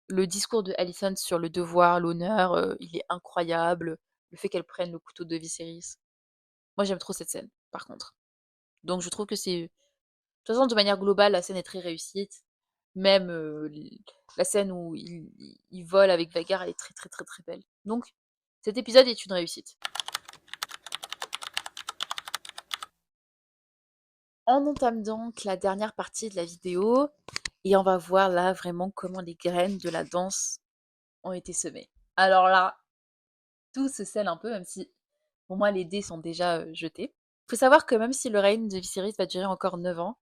Le discours de Alicent sur le devoir, l'honneur, il est incroyable. Le fait qu'elle prenne le couteau de Viserys. Moi, j'aime trop cette scène, par contre. Donc, je trouve que c'est... De toute façon, de manière globale, la scène est très réussite. Même la scène où il vole avec Vhagar, elle est très très très très belle. Donc, cet épisode est une réussite. On entame donc la dernière partie de la vidéo et on va voir là vraiment comment les graines de la danse ont été semées. Alors là, tout se scelle un peu, même si pour moi les dés sont déjà jetés. Il faut savoir que même si le règne de Viserys va durer encore 9 ans,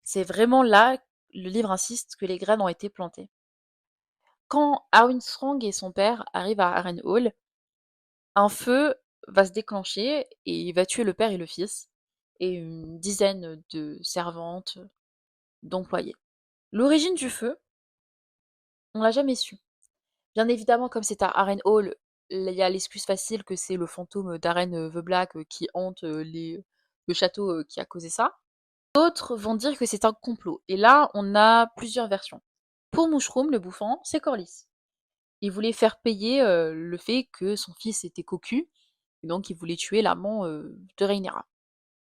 c'est vraiment là, le livre insiste, que les graines ont été plantées. Quand Arwen Strong et son père arrivent à Harrenhal, un feu va se déclencher et il va tuer le père et le fils, et une dizaine de servantes, d'employés. L'origine du feu, on l'a jamais su. Bien évidemment, comme c'est à Harrenhal, il y a l'excuse facile que c'est le fantôme d'Arryn the Black qui hante le château qui a causé ça. D'autres vont dire que c'est un complot. Et là, on a plusieurs versions. Pour Mushroom, le bouffon, c'est Corlys. Il voulait faire payer le fait que son fils était cocu, et donc il voulait tuer l'amant de Rhaenyra.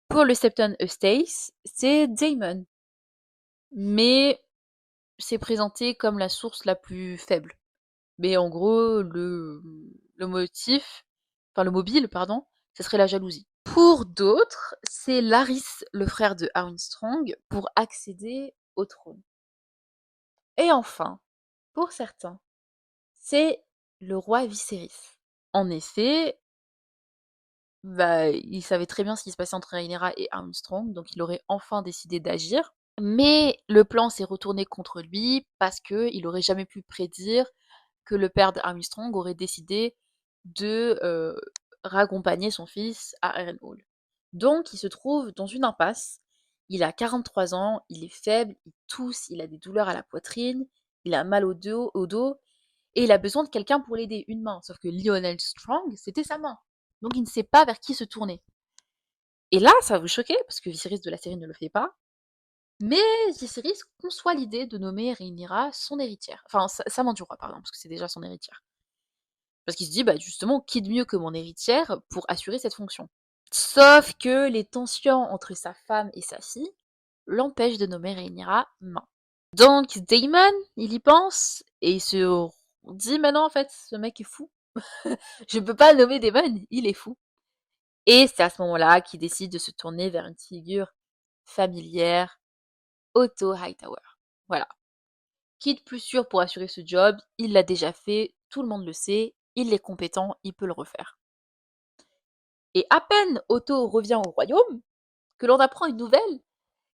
Pour le Septon Eustace, c'est Daemon. Mais c'est présenté comme la source la plus faible. Mais en gros, le motif, enfin le mobile, pardon, ce serait la jalousie. Pour d'autres, c'est Larys, le frère de Arwen Strong, pour accéder au trône. Et enfin, pour certains, c'est le roi Viserys. En effet, bah, il savait très bien ce qui se passait entre Rhaenyra et Armstrong, donc il aurait enfin décidé d'agir. Mais le plan s'est retourné contre lui parce qu'il aurait jamais pu prédire que le père d'Armstrong aurait décidé de raccompagner son fils à Harrenhal. Donc il se trouve dans une impasse. Il a 43 ans, il est faible, il tousse, il a des douleurs à la poitrine, il a mal au dos Et il a besoin de quelqu'un pour l'aider, une main. Sauf que Lionel Strong, c'était sa main. Donc il ne sait pas vers qui se tourner. Et là, ça va vous choquer, parce que Viserys de la série ne le fait pas. Mais Viserys conçoit l'idée de nommer Rhaenyra son héritière. Enfin, Samantha du roi, pardon, parce que c'est déjà son héritière. Parce qu'il se dit, bah justement, qui de mieux que mon héritière pour assurer cette fonction. Sauf que les tensions entre sa femme et sa fille l'empêchent de nommer Rhaenyra main. Donc Daemon, il y pense, et il se dit, mais non, en fait, ce mec est fou. Je ne peux pas le nommer Daemon, il est fou. Et c'est à ce moment-là qu'il décide de se tourner vers une figure familière, Otto Hightower. Voilà. Qui de plus sûr pour assurer ce job? Il l'a déjà fait, tout le monde le sait, il est compétent, il peut le refaire. Et à peine Otto revient au royaume, que l'on apprend une nouvelle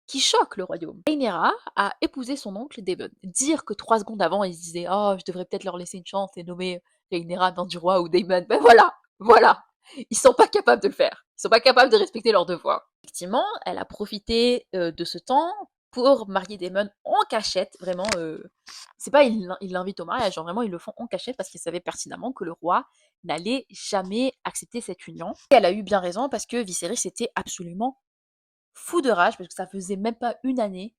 qui choque le royaume. Rhaenyra a épousé son oncle Daemon. Dire que 3 secondes avant, il se disait «Oh, je devrais peut-être leur laisser une chance et nommer Rhaenyra main du roi ou Daemon». Ben voilà, voilà. Ils sont pas capables de le faire. Ils sont pas capables de respecter leurs devoirs. Effectivement, elle a profité de ce temps pour marier Daemon en cachette, vraiment. C'est pas ils l'invitent au mariage, genre vraiment ils le font en cachette parce qu'ils savaient pertinemment que le roi n'allait jamais accepter cette union. Et elle a eu bien raison parce que Viserys était absolument fou de rage parce que ça faisait même pas une année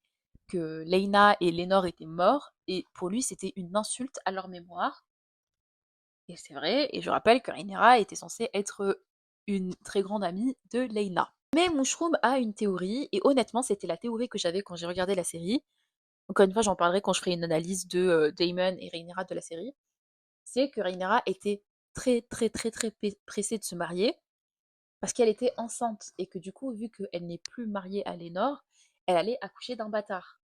que Laena et Lénore étaient morts et pour lui c'était une insulte à leur mémoire. Et c'est vrai, et je rappelle que Rhaenyra était censée être une très grande amie de Laena. Mais Mushroom a une théorie, et honnêtement c'était la théorie que j'avais quand j'ai regardé la série. Encore une fois j'en parlerai quand je ferai une analyse de Daemon et Rhaenyra de la série. C'est que Rhaenyra était très très très très pressée de se marier parce qu'elle était enceinte et que du coup, vu qu'elle n'est plus mariée à Lénore, elle allait accoucher d'un bâtard.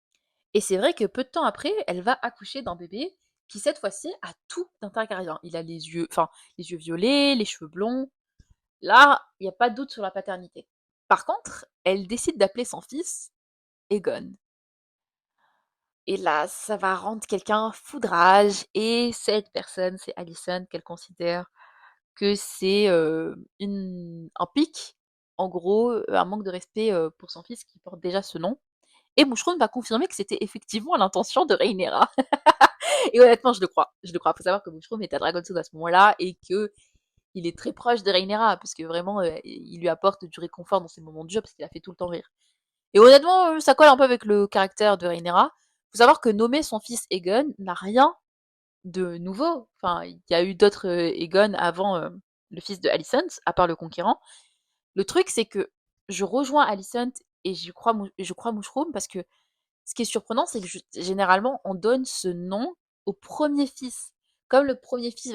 Et c'est vrai que peu de temps après, elle va accoucher d'un bébé qui cette fois-ci a tout d'un Targaryen. Il a les yeux violets, les cheveux blonds. Là, il n'y a pas de doute sur la paternité. Par contre, elle décide d'appeler son fils Aegon. Et là, ça va rendre quelqu'un foudrage. Et cette personne, c'est Alicent, qu'elle considère que c'est un pic, en gros, un manque de respect pour son fils qui porte déjà ce nom. Et Moucheron va confirmer que c'était effectivement l'intention de Rhaenyra. Et honnêtement, je le crois. Je le crois. Faut savoir que Moucheron est à Dragonstone à ce moment-là et que il est très proche de Rhaenyra parce que vraiment, il lui apporte du réconfort dans ses moments de jeu parce qu'il a fait tout le temps rire. Et honnêtement, ça colle un peu avec le caractère de Rhaenyra. Faut savoir que nommer son fils Aegon n'a rien de nouveau. Enfin, il y a eu d'autres Aegon avant le fils de Alicent, à part le Conquérant. Le truc, c'est que je rejoins Alicent et je crois Mushroom parce que ce qui est surprenant, c'est que généralement, on donne ce nom au premier fils. Comme le premier fils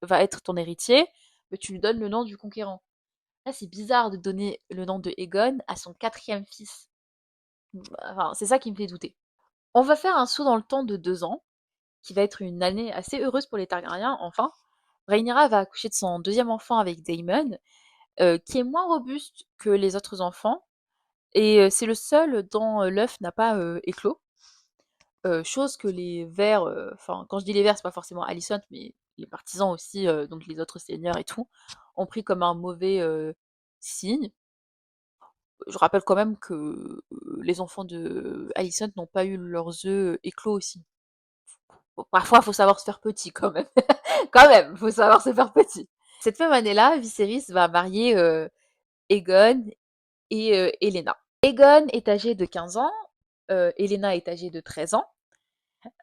va être ton héritier, mais tu lui donnes le nom du Conquérant. Là, c'est bizarre de donner le nom de Aegon à son quatrième fils. Enfin, c'est ça qui me fait douter. On va faire un saut dans le temps de 2 ans, qui va être une année assez heureuse pour les Targaryens, enfin. Rhaenyra va accoucher de son deuxième enfant avec Daemon, qui est moins robuste que les autres enfants, et c'est le seul dont l'œuf n'a pas éclos. Chose que les Verts, enfin quand je dis les Verts, c'est pas forcément Alicent, mais les partisans aussi, donc les autres seigneurs et tout, ont pris comme un mauvais signe. Je rappelle quand même que les enfants de Alicent n'ont pas eu leurs œufs éclos aussi. Bon, parfois, faut savoir se faire petit quand même. Quand même, faut savoir se faire petit. Cette même année-là, Viserys va marier Aegon et Elena. Aegon est âgé de 15 ans, Elena est âgée de 13 ans.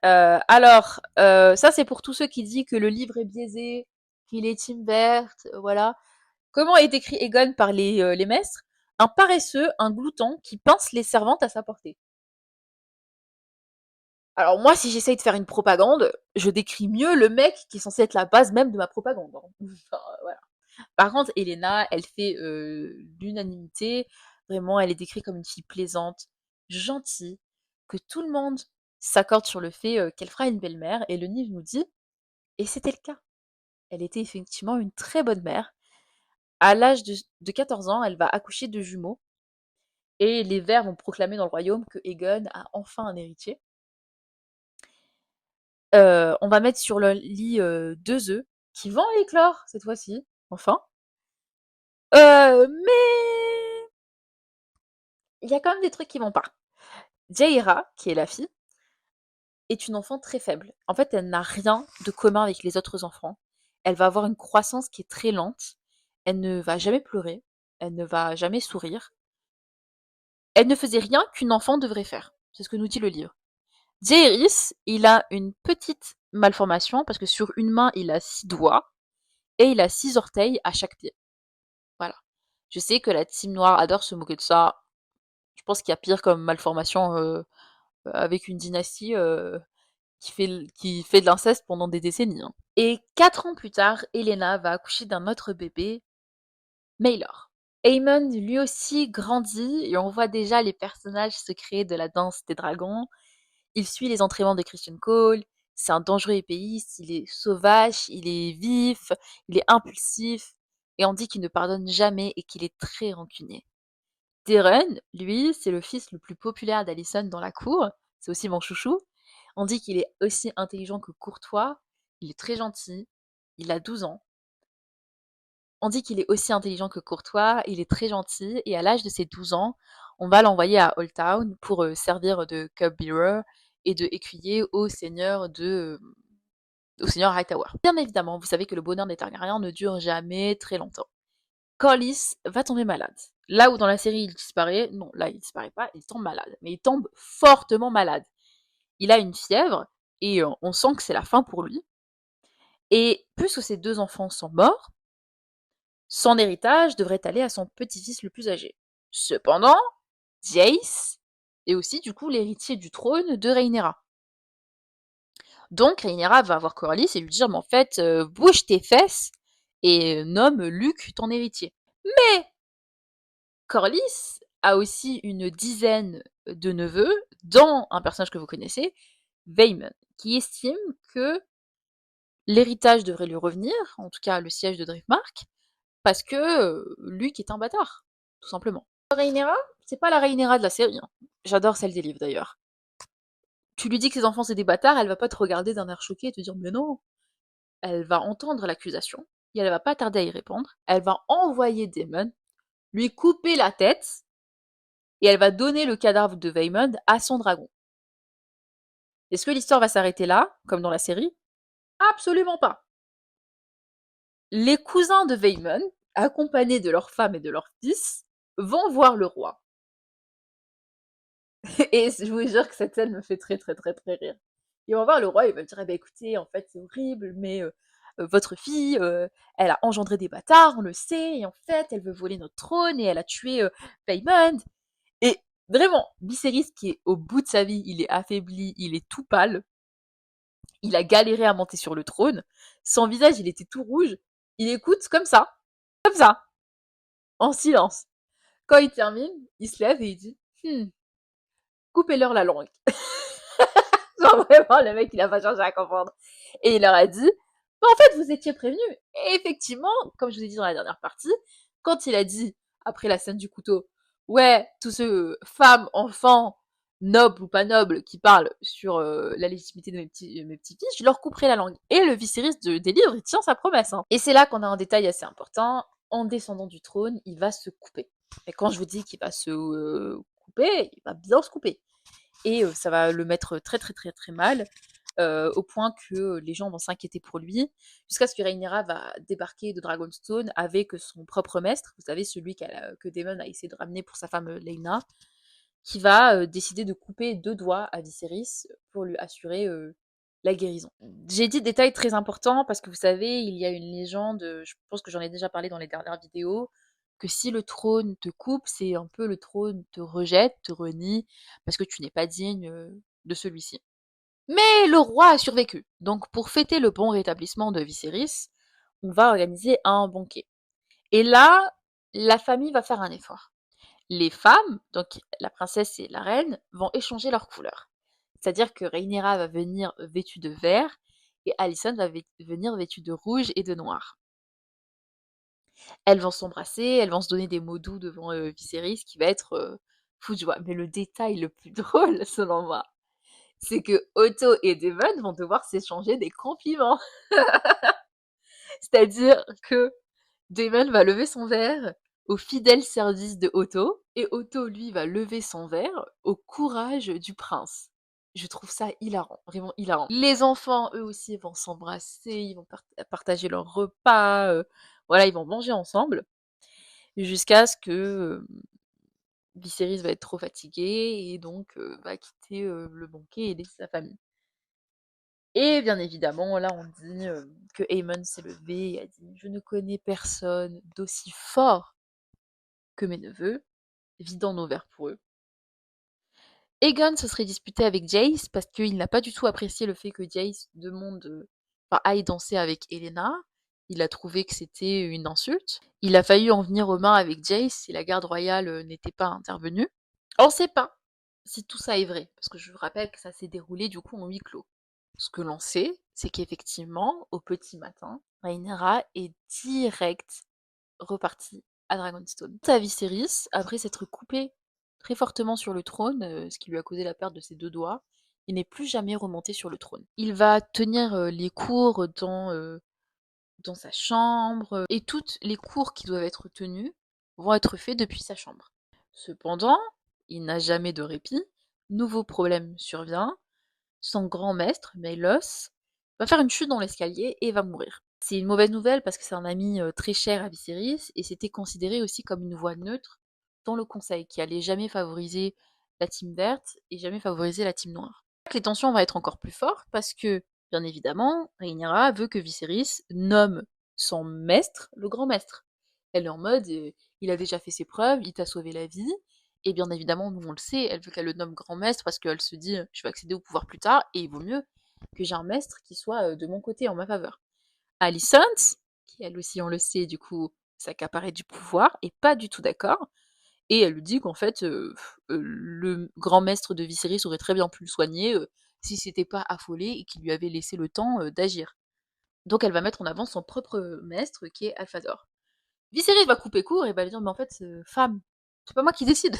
Alors, ça c'est pour tous ceux qui disent que le livre est biaisé, qu'il est Team Verte, voilà. Comment est décrit Aegon par les maîtres? Un paresseux, un glouton qui pince les servantes à sa portée. Alors moi, si j'essaye de faire une propagande, je décris mieux le mec qui est censé être la base même de ma propagande, hein. Enfin, voilà. Par contre, Elena, elle fait l'unanimité. Vraiment, elle est décrite comme une fille plaisante, gentille, que tout le monde s'accorde sur le fait qu'elle fera une belle mère. Et le livre nous dit, et c'était le cas. Elle était effectivement une très bonne mère. À l'âge de 14 ans, elle va accoucher de jumeaux. Et les Verts vont proclamer dans le royaume que Aegon a enfin un héritier. On va mettre sur le lit 2 œufs qui vont éclore cette fois-ci, enfin. Mais il y a quand même des trucs qui vont pas. Jaira, qui est la fille, est une enfant très faible. En fait, elle n'a rien de commun avec les autres enfants. Elle va avoir une croissance qui est très lente. Elle ne va jamais pleurer. Elle ne va jamais sourire. Elle ne faisait rien qu'une enfant devrait faire. C'est ce que nous dit le livre. Jaehaerys, il a une petite malformation parce que sur une main, il a 6 doigts et il a 6 orteils à chaque pied. Voilà. Je sais que la team noire adore se moquer de ça. Je pense qu'il y a pire comme malformation avec une dynastie qui fait de l'inceste pendant des décennies, hein. Et 4 ans plus tard, Elena va accoucher d'un autre bébé, Maelor. Aemon lui aussi grandit et on voit déjà les personnages se créer de la danse des dragons. Il suit les entraînements de Christian Cole, c'est un dangereux épéiste, il est sauvage, il est vif, il est impulsif, et on dit qu'il ne pardonne jamais et qu'il est très rancunier. Daeron, lui, c'est le fils le plus populaire d'Alicent dans la cour, c'est aussi mon chouchou. On dit qu'il est aussi intelligent que courtois, il est très gentil, il a 12 ans. On dit qu'il est aussi intelligent que courtois, il est très gentil, et à l'âge de ses 12 ans, on va l'envoyer à Old Town pour servir de cupbearer et de écuyer au seigneur Hightower. Bien évidemment, vous savez que le bonheur des Targaryens ne dure jamais très longtemps. Corlys va tomber malade. Là où dans la série il disparaît, non, là il disparaît pas, il tombe malade. Mais il tombe fortement malade. Il a une fièvre et on sent que c'est la fin pour lui. Et puisque ses 2 enfants sont morts, son héritage devrait aller à son petit-fils le plus âgé. Cependant, Jace est aussi du coup l'héritier du trône de Rhaenyra. Donc Rhaenyra va voir Corlys et lui dire mais en fait bouge tes fesses et nomme Luke ton héritier. Mais Corlys a aussi une dizaine de neveux, dont un personnage que vous connaissez, Vaemon, qui estime que l'héritage devrait lui revenir, en tout cas le siège de Driftmark, parce que Luke est un bâtard, tout simplement. Rhaenyra, c'est pas la Rhaenyra de la série, hein. J'adore celle des livres d'ailleurs. Tu lui dis que ses enfants c'est des bâtards, elle va pas te regarder d'un air choqué et te dire mais non. Elle va entendre l'accusation, et elle va pas tarder à y répondre. Elle va envoyer Daemon, lui couper la tête, et elle va donner le cadavre de Vaemond à son dragon. Est-ce que l'histoire va s'arrêter là, comme dans la série? Absolument pas. Les cousins de Vaemond, accompagnés de leurs femmes et de leurs fils, vont voir le roi. Et je vous jure que cette scène me fait très très très très rire. Ils vont voir le roi, ils vont dire, eh ben, écoutez, en fait c'est horrible, mais votre fille, elle a engendré des bâtards, on le sait, et en fait elle veut voler notre trône, et elle a tué Vaemond. Et vraiment, Viserys qui est au bout de sa vie, il est affaibli, il est tout pâle, il a galéré à monter sur le trône, son visage il était tout rouge, il écoute comme ça, en silence. Quand il termine, il se lève et il dit coupez-leur la langue. Genre vraiment, le mec il a pas cherché à comprendre. Et il leur a dit en fait vous étiez prévenus. Et effectivement, comme je vous ai dit dans la dernière partie, quand il a dit, après la scène du couteau, ouais, tous ceux, femmes, enfants, nobles ou pas nobles, qui parlent sur la légitimité de mes petits-fils, je leur couperai la langue. Et le Viserys des livres, il tient sa promesse, hein. Et c'est là qu'on a un détail assez important. En descendant du trône, il va se couper. Et quand je vous dis qu'il va se couper, il va bien se couper. Et ça va le mettre très très très très mal, au point que les gens vont s'inquiéter pour lui, jusqu'à ce que Rhaenyra va débarquer de Dragonstone avec son propre maître, vous savez, celui que Daemon a essayé de ramener pour sa femme Laena, qui va décider de couper 2 doigts à Viserys pour lui assurer la guérison. J'ai dit détail très important parce que vous savez, il y a une légende, je pense que j'en ai déjà parlé dans les dernières vidéos, que si le trône te coupe, c'est un peu le trône te rejette, te renie, parce que tu n'es pas digne de celui-ci. Mais le roi a survécu. Donc pour fêter le bon rétablissement de Viserys, on va organiser un banquet. Et là, la famille va faire un effort. Les femmes, donc la princesse et la reine, vont échanger leurs couleurs. C'est-à-dire que Rhaenyra va venir vêtue de vert et Alicent va venir vêtue de rouge et de noir. Elles vont s'embrasser, elles vont se donner des mots doux devant Viserys qui va être fou de joie. Mais le détail le plus drôle, selon moi, c'est que Otto et Daemon vont devoir s'échanger des compliments. C'est-à-dire que Daemon va lever son verre au fidèle service de Otto, et Otto, lui, va lever son verre au courage du prince. Je trouve ça hilarant, vraiment hilarant. Les enfants, eux aussi, vont s'embrasser, ils vont partager leur repas, voilà, ils vont manger ensemble jusqu'à ce que, Viserys va être trop fatigué et donc va quitter, le banquet et laisser sa famille. Et bien évidemment, là, on dit, que Aemon s'est levé et a dit: «Je ne connais personne d'aussi fort que mes neveux, vidant nos verres pour eux». Aegon se serait disputé avec Jace parce qu'il n'a pas du tout apprécié le fait que Jace aille danser avec Helaena. Il a trouvé que c'était une insulte. Il a failli en venir aux mains avec Jace si la garde royale n'était pas intervenue. On ne sait pas si tout ça est vrai, parce que je vous rappelle que ça s'est déroulé du coup en huis clos. Ce que l'on sait, c'est qu'effectivement, au petit matin, Rhaenyra est direct repartie à Dragonstone. Quant à Viserys, après s'être coupé très fortement sur le trône, ce qui lui a causé la perte de ses 2 doigts, il n'est plus jamais remonté sur le trône. Il va tenir, les cours dans sa chambre, et toutes les cours qui doivent être tenues vont être faits depuis sa chambre. Cependant, il n'a jamais de répit. Nouveau problème survient. Son grand maître, Maelhos, va faire une chute dans l'escalier et va mourir. C'est une mauvaise nouvelle parce que c'est un ami très cher à Viserys et c'était considéré aussi comme une voix neutre dans le conseil qui allait jamais favoriser la team verte et jamais favoriser la team noire. Les tensions vont être encore plus fortes parce que, bien évidemment, Rhaenyra veut que Viserys nomme son maître le grand maître. Elle est en mode, il a déjà fait ses preuves, il t'a sauvé la vie, et bien évidemment, nous on le sait, elle veut qu'elle le nomme grand maître parce qu'elle se dit, je vais accéder au pouvoir plus tard, et il vaut mieux que j'ai un maître qui soit de mon côté, en ma faveur. Alicent, qui elle aussi on le sait, du coup, s'accaparait du pouvoir, est pas du tout d'accord, et elle lui dit qu'en fait, le grand maître de Viserys aurait très bien pu le soigner s'il s'était pas affolé et qu'il lui avait laissé le temps d'agir. Donc elle va mettre en avant son propre maître qui est Alphazor. Viserys va couper court et va lui dire: «Mais en fait, femme, c'est pas moi qui décide».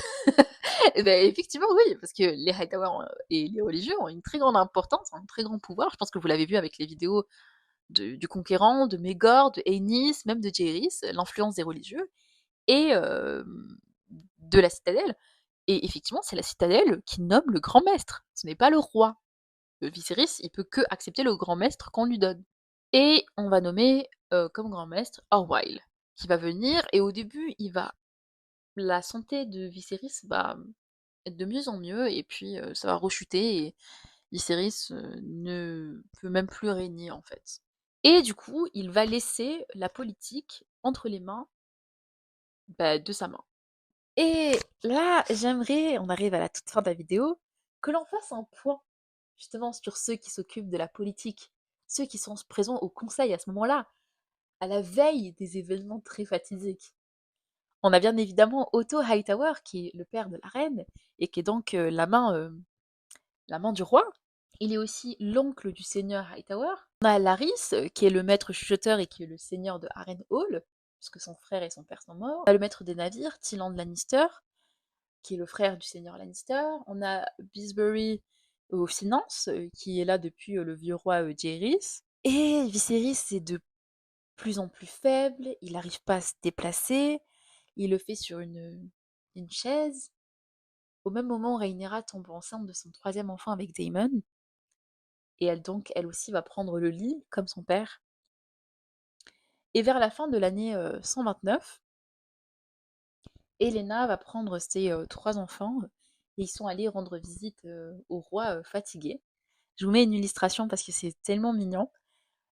Et ben effectivement, oui, parce que les Hightower et les religieux ont une très grande importance, un très grand pouvoir. Je pense que vous l'avez vu avec les vidéos du Conquérant, de Maegor, de Aenys, même de Jaehaerys, l'influence des religieux et de la citadelle. Et effectivement, c'est la citadelle qui nomme le grand maître. Ce n'est pas le roi. Viserys, il peut que accepter le grand maître qu'on lui donne. Et on va nommer comme grand maître Orwyle, qui va venir. Et au début, la santé de Viserys va être de mieux en mieux, et puis ça va rechuter, et Viserys ne peut même plus régner en fait. Et du coup, il va laisser la politique entre les mains de sa main. Et là, j'aimerais, on arrive à la toute fin de la vidéo, que l'on fasse un point justement sur ceux qui s'occupent de la politique, ceux qui sont présents au conseil à ce moment-là, à la veille des événements très fatidiques. On a bien évidemment Otto Hightower, qui est le père de la reine, et qui est donc la main du roi. Il est aussi l'oncle du seigneur Hightower. On a Larys, qui est le maître chuchoteur et qui est le seigneur de Harrenhal, puisque son frère et son père sont morts. On a le maître des navires, Tyland Lannister, qui est le frère du seigneur Lannister. On a Bisbury aux finances, qui est là depuis le vieux roi Jaehaerys. Et Viserys est de plus en plus faible, il n'arrive pas à se déplacer, il le fait sur une chaise. Au même moment, Rhaenyra tombe enceinte de son 3e enfant avec Daemon. Et elle aussi va prendre le lit, comme son père. Et vers la fin de l'année 129, Helaena va prendre ses 3 enfants et ils sont allés rendre visite au roi fatigué. Je vous mets une illustration parce que c'est tellement mignon.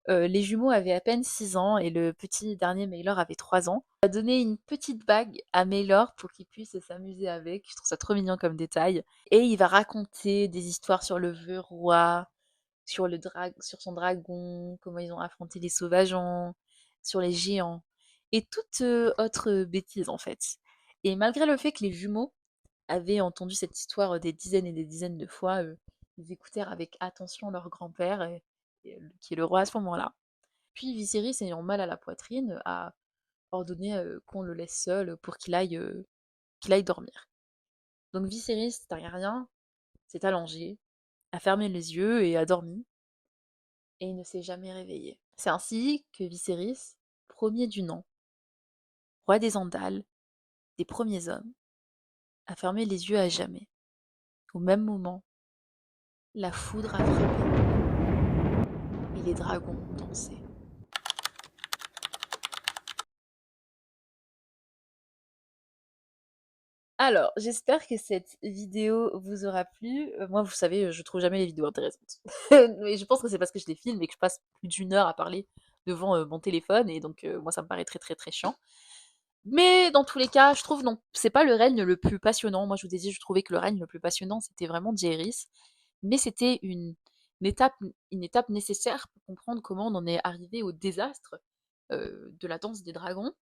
Les jumeaux avaient à peine 6 ans et le petit dernier Maelor avait 3 ans. Il a donné une petite bague à Maelor pour qu'il puisse s'amuser avec. Je trouve ça trop mignon comme détail. Et il va raconter des histoires sur le vieux roi, sur son dragon, comment ils ont affronté les sauvageons, sur les géants, et toute autre bêtise en fait. Et malgré le fait que les jumeaux avaient entendu cette histoire des dizaines et des dizaines de fois, ils écoutèrent avec attention leur grand-père, qui est le roi à ce moment-là. Puis Viserys, ayant mal à la poitrine, a ordonné qu'on le laisse seul pour qu'il aille dormir. Donc Viserys, Targaryen, s'est allongé, a fermé les yeux et a dormi, et il ne s'est jamais réveillé. C'est ainsi que Viserys, premier du nom, roi des Andals, des premiers hommes, a fermé les yeux à jamais, au même moment La foudre a frappé et les dragons ont dansé. Alors, j'espère que cette vidéo vous aura plu. Moi, vous savez, je trouve jamais les vidéos intéressantes. Mais je pense que c'est parce que je les filme et que je passe plus d'1 heure à parler devant, mon téléphone et donc moi ça me paraît très, très, très chiant. Mais dans tous les cas, je trouve non, c'est pas le règne le plus passionnant. Moi, je vous ai dit, je trouvais que le règne le plus passionnant, c'était vraiment Jaehaerys. Mais c'était étape une étape nécessaire pour comprendre comment on en est arrivé au désastre, de la danse des dragons.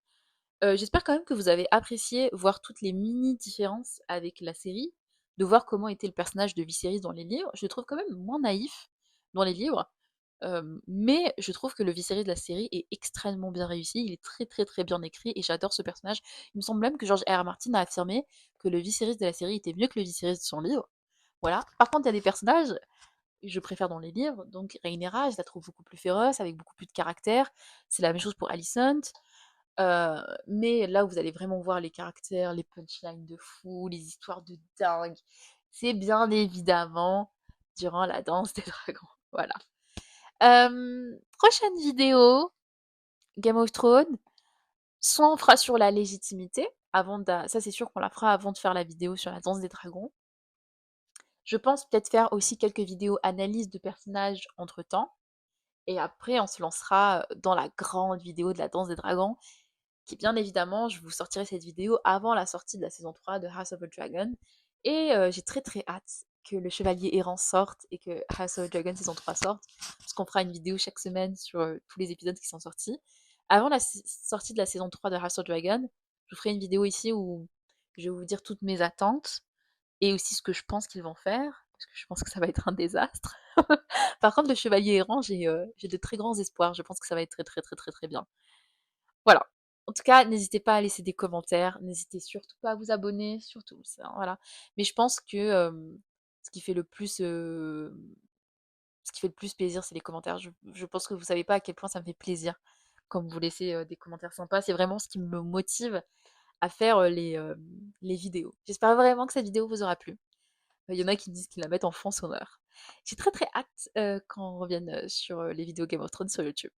J'espère quand même que vous avez apprécié voir toutes les mini différences avec la série, de voir comment était le personnage de Viserys dans les livres. Je le trouve quand même moins naïf dans les livres, mais je trouve que le Viserys de la série est extrêmement bien réussi. Il est très, très, très bien écrit et j'adore ce personnage. Il me semble même que George R. R. Martin a affirmé que le Viserys de la série était mieux que le Viserys de son livre. Voilà. Par contre, il y a des personnages que je préfère dans les livres, donc Rhaenyra, je la trouve beaucoup plus féroce, avec beaucoup plus de caractère. C'est la même chose pour Alicent. Mais là où vous allez vraiment voir les caractères, les punchlines de fou, les histoires de dingue, c'est bien évidemment durant la danse des dragons. Voilà. Prochaine vidéo, Game of Thrones. Soit on fera sur la légitimité, ça c'est sûr qu'on la fera avant de faire la vidéo sur la danse des dragons. Je pense peut-être faire aussi quelques vidéos analyses de personnages entre temps. Et après, on se lancera dans la grande vidéo de la danse des dragons qui bien évidemment, je vous sortirai cette vidéo avant la sortie de la saison 3 de House of the Dragon. Et j'ai très très hâte que le Chevalier Errant sorte et que House of the Dragon saison 3 sorte, parce qu'on fera une vidéo chaque semaine sur tous les épisodes qui sont sortis. Avant la sortie de la saison 3 de House of the Dragon, je vous ferai une vidéo ici où je vais vous dire toutes mes attentes et aussi ce que je pense qu'ils vont faire, parce que je pense que ça va être un désastre. Par contre, le Chevalier Errant, j'ai de très grands espoirs. Je pense que ça va être très très très très très bien. Voilà. En tout cas, n'hésitez pas à laisser des commentaires, n'hésitez surtout pas à vous abonner, surtout ça, voilà. Mais je pense que ce qui fait le plus, ce qui fait le plus plaisir, c'est les commentaires. Je pense que vous savez pas à quel point ça me fait plaisir quand vous laissez des commentaires sympas. C'est vraiment ce qui me motive à faire les vidéos. J'espère vraiment que cette vidéo vous aura plu. Il y en a qui disent qu'ils la mettent en fond sonore. J'ai très très hâte qu'on revienne sur les vidéos Game of Thrones sur YouTube.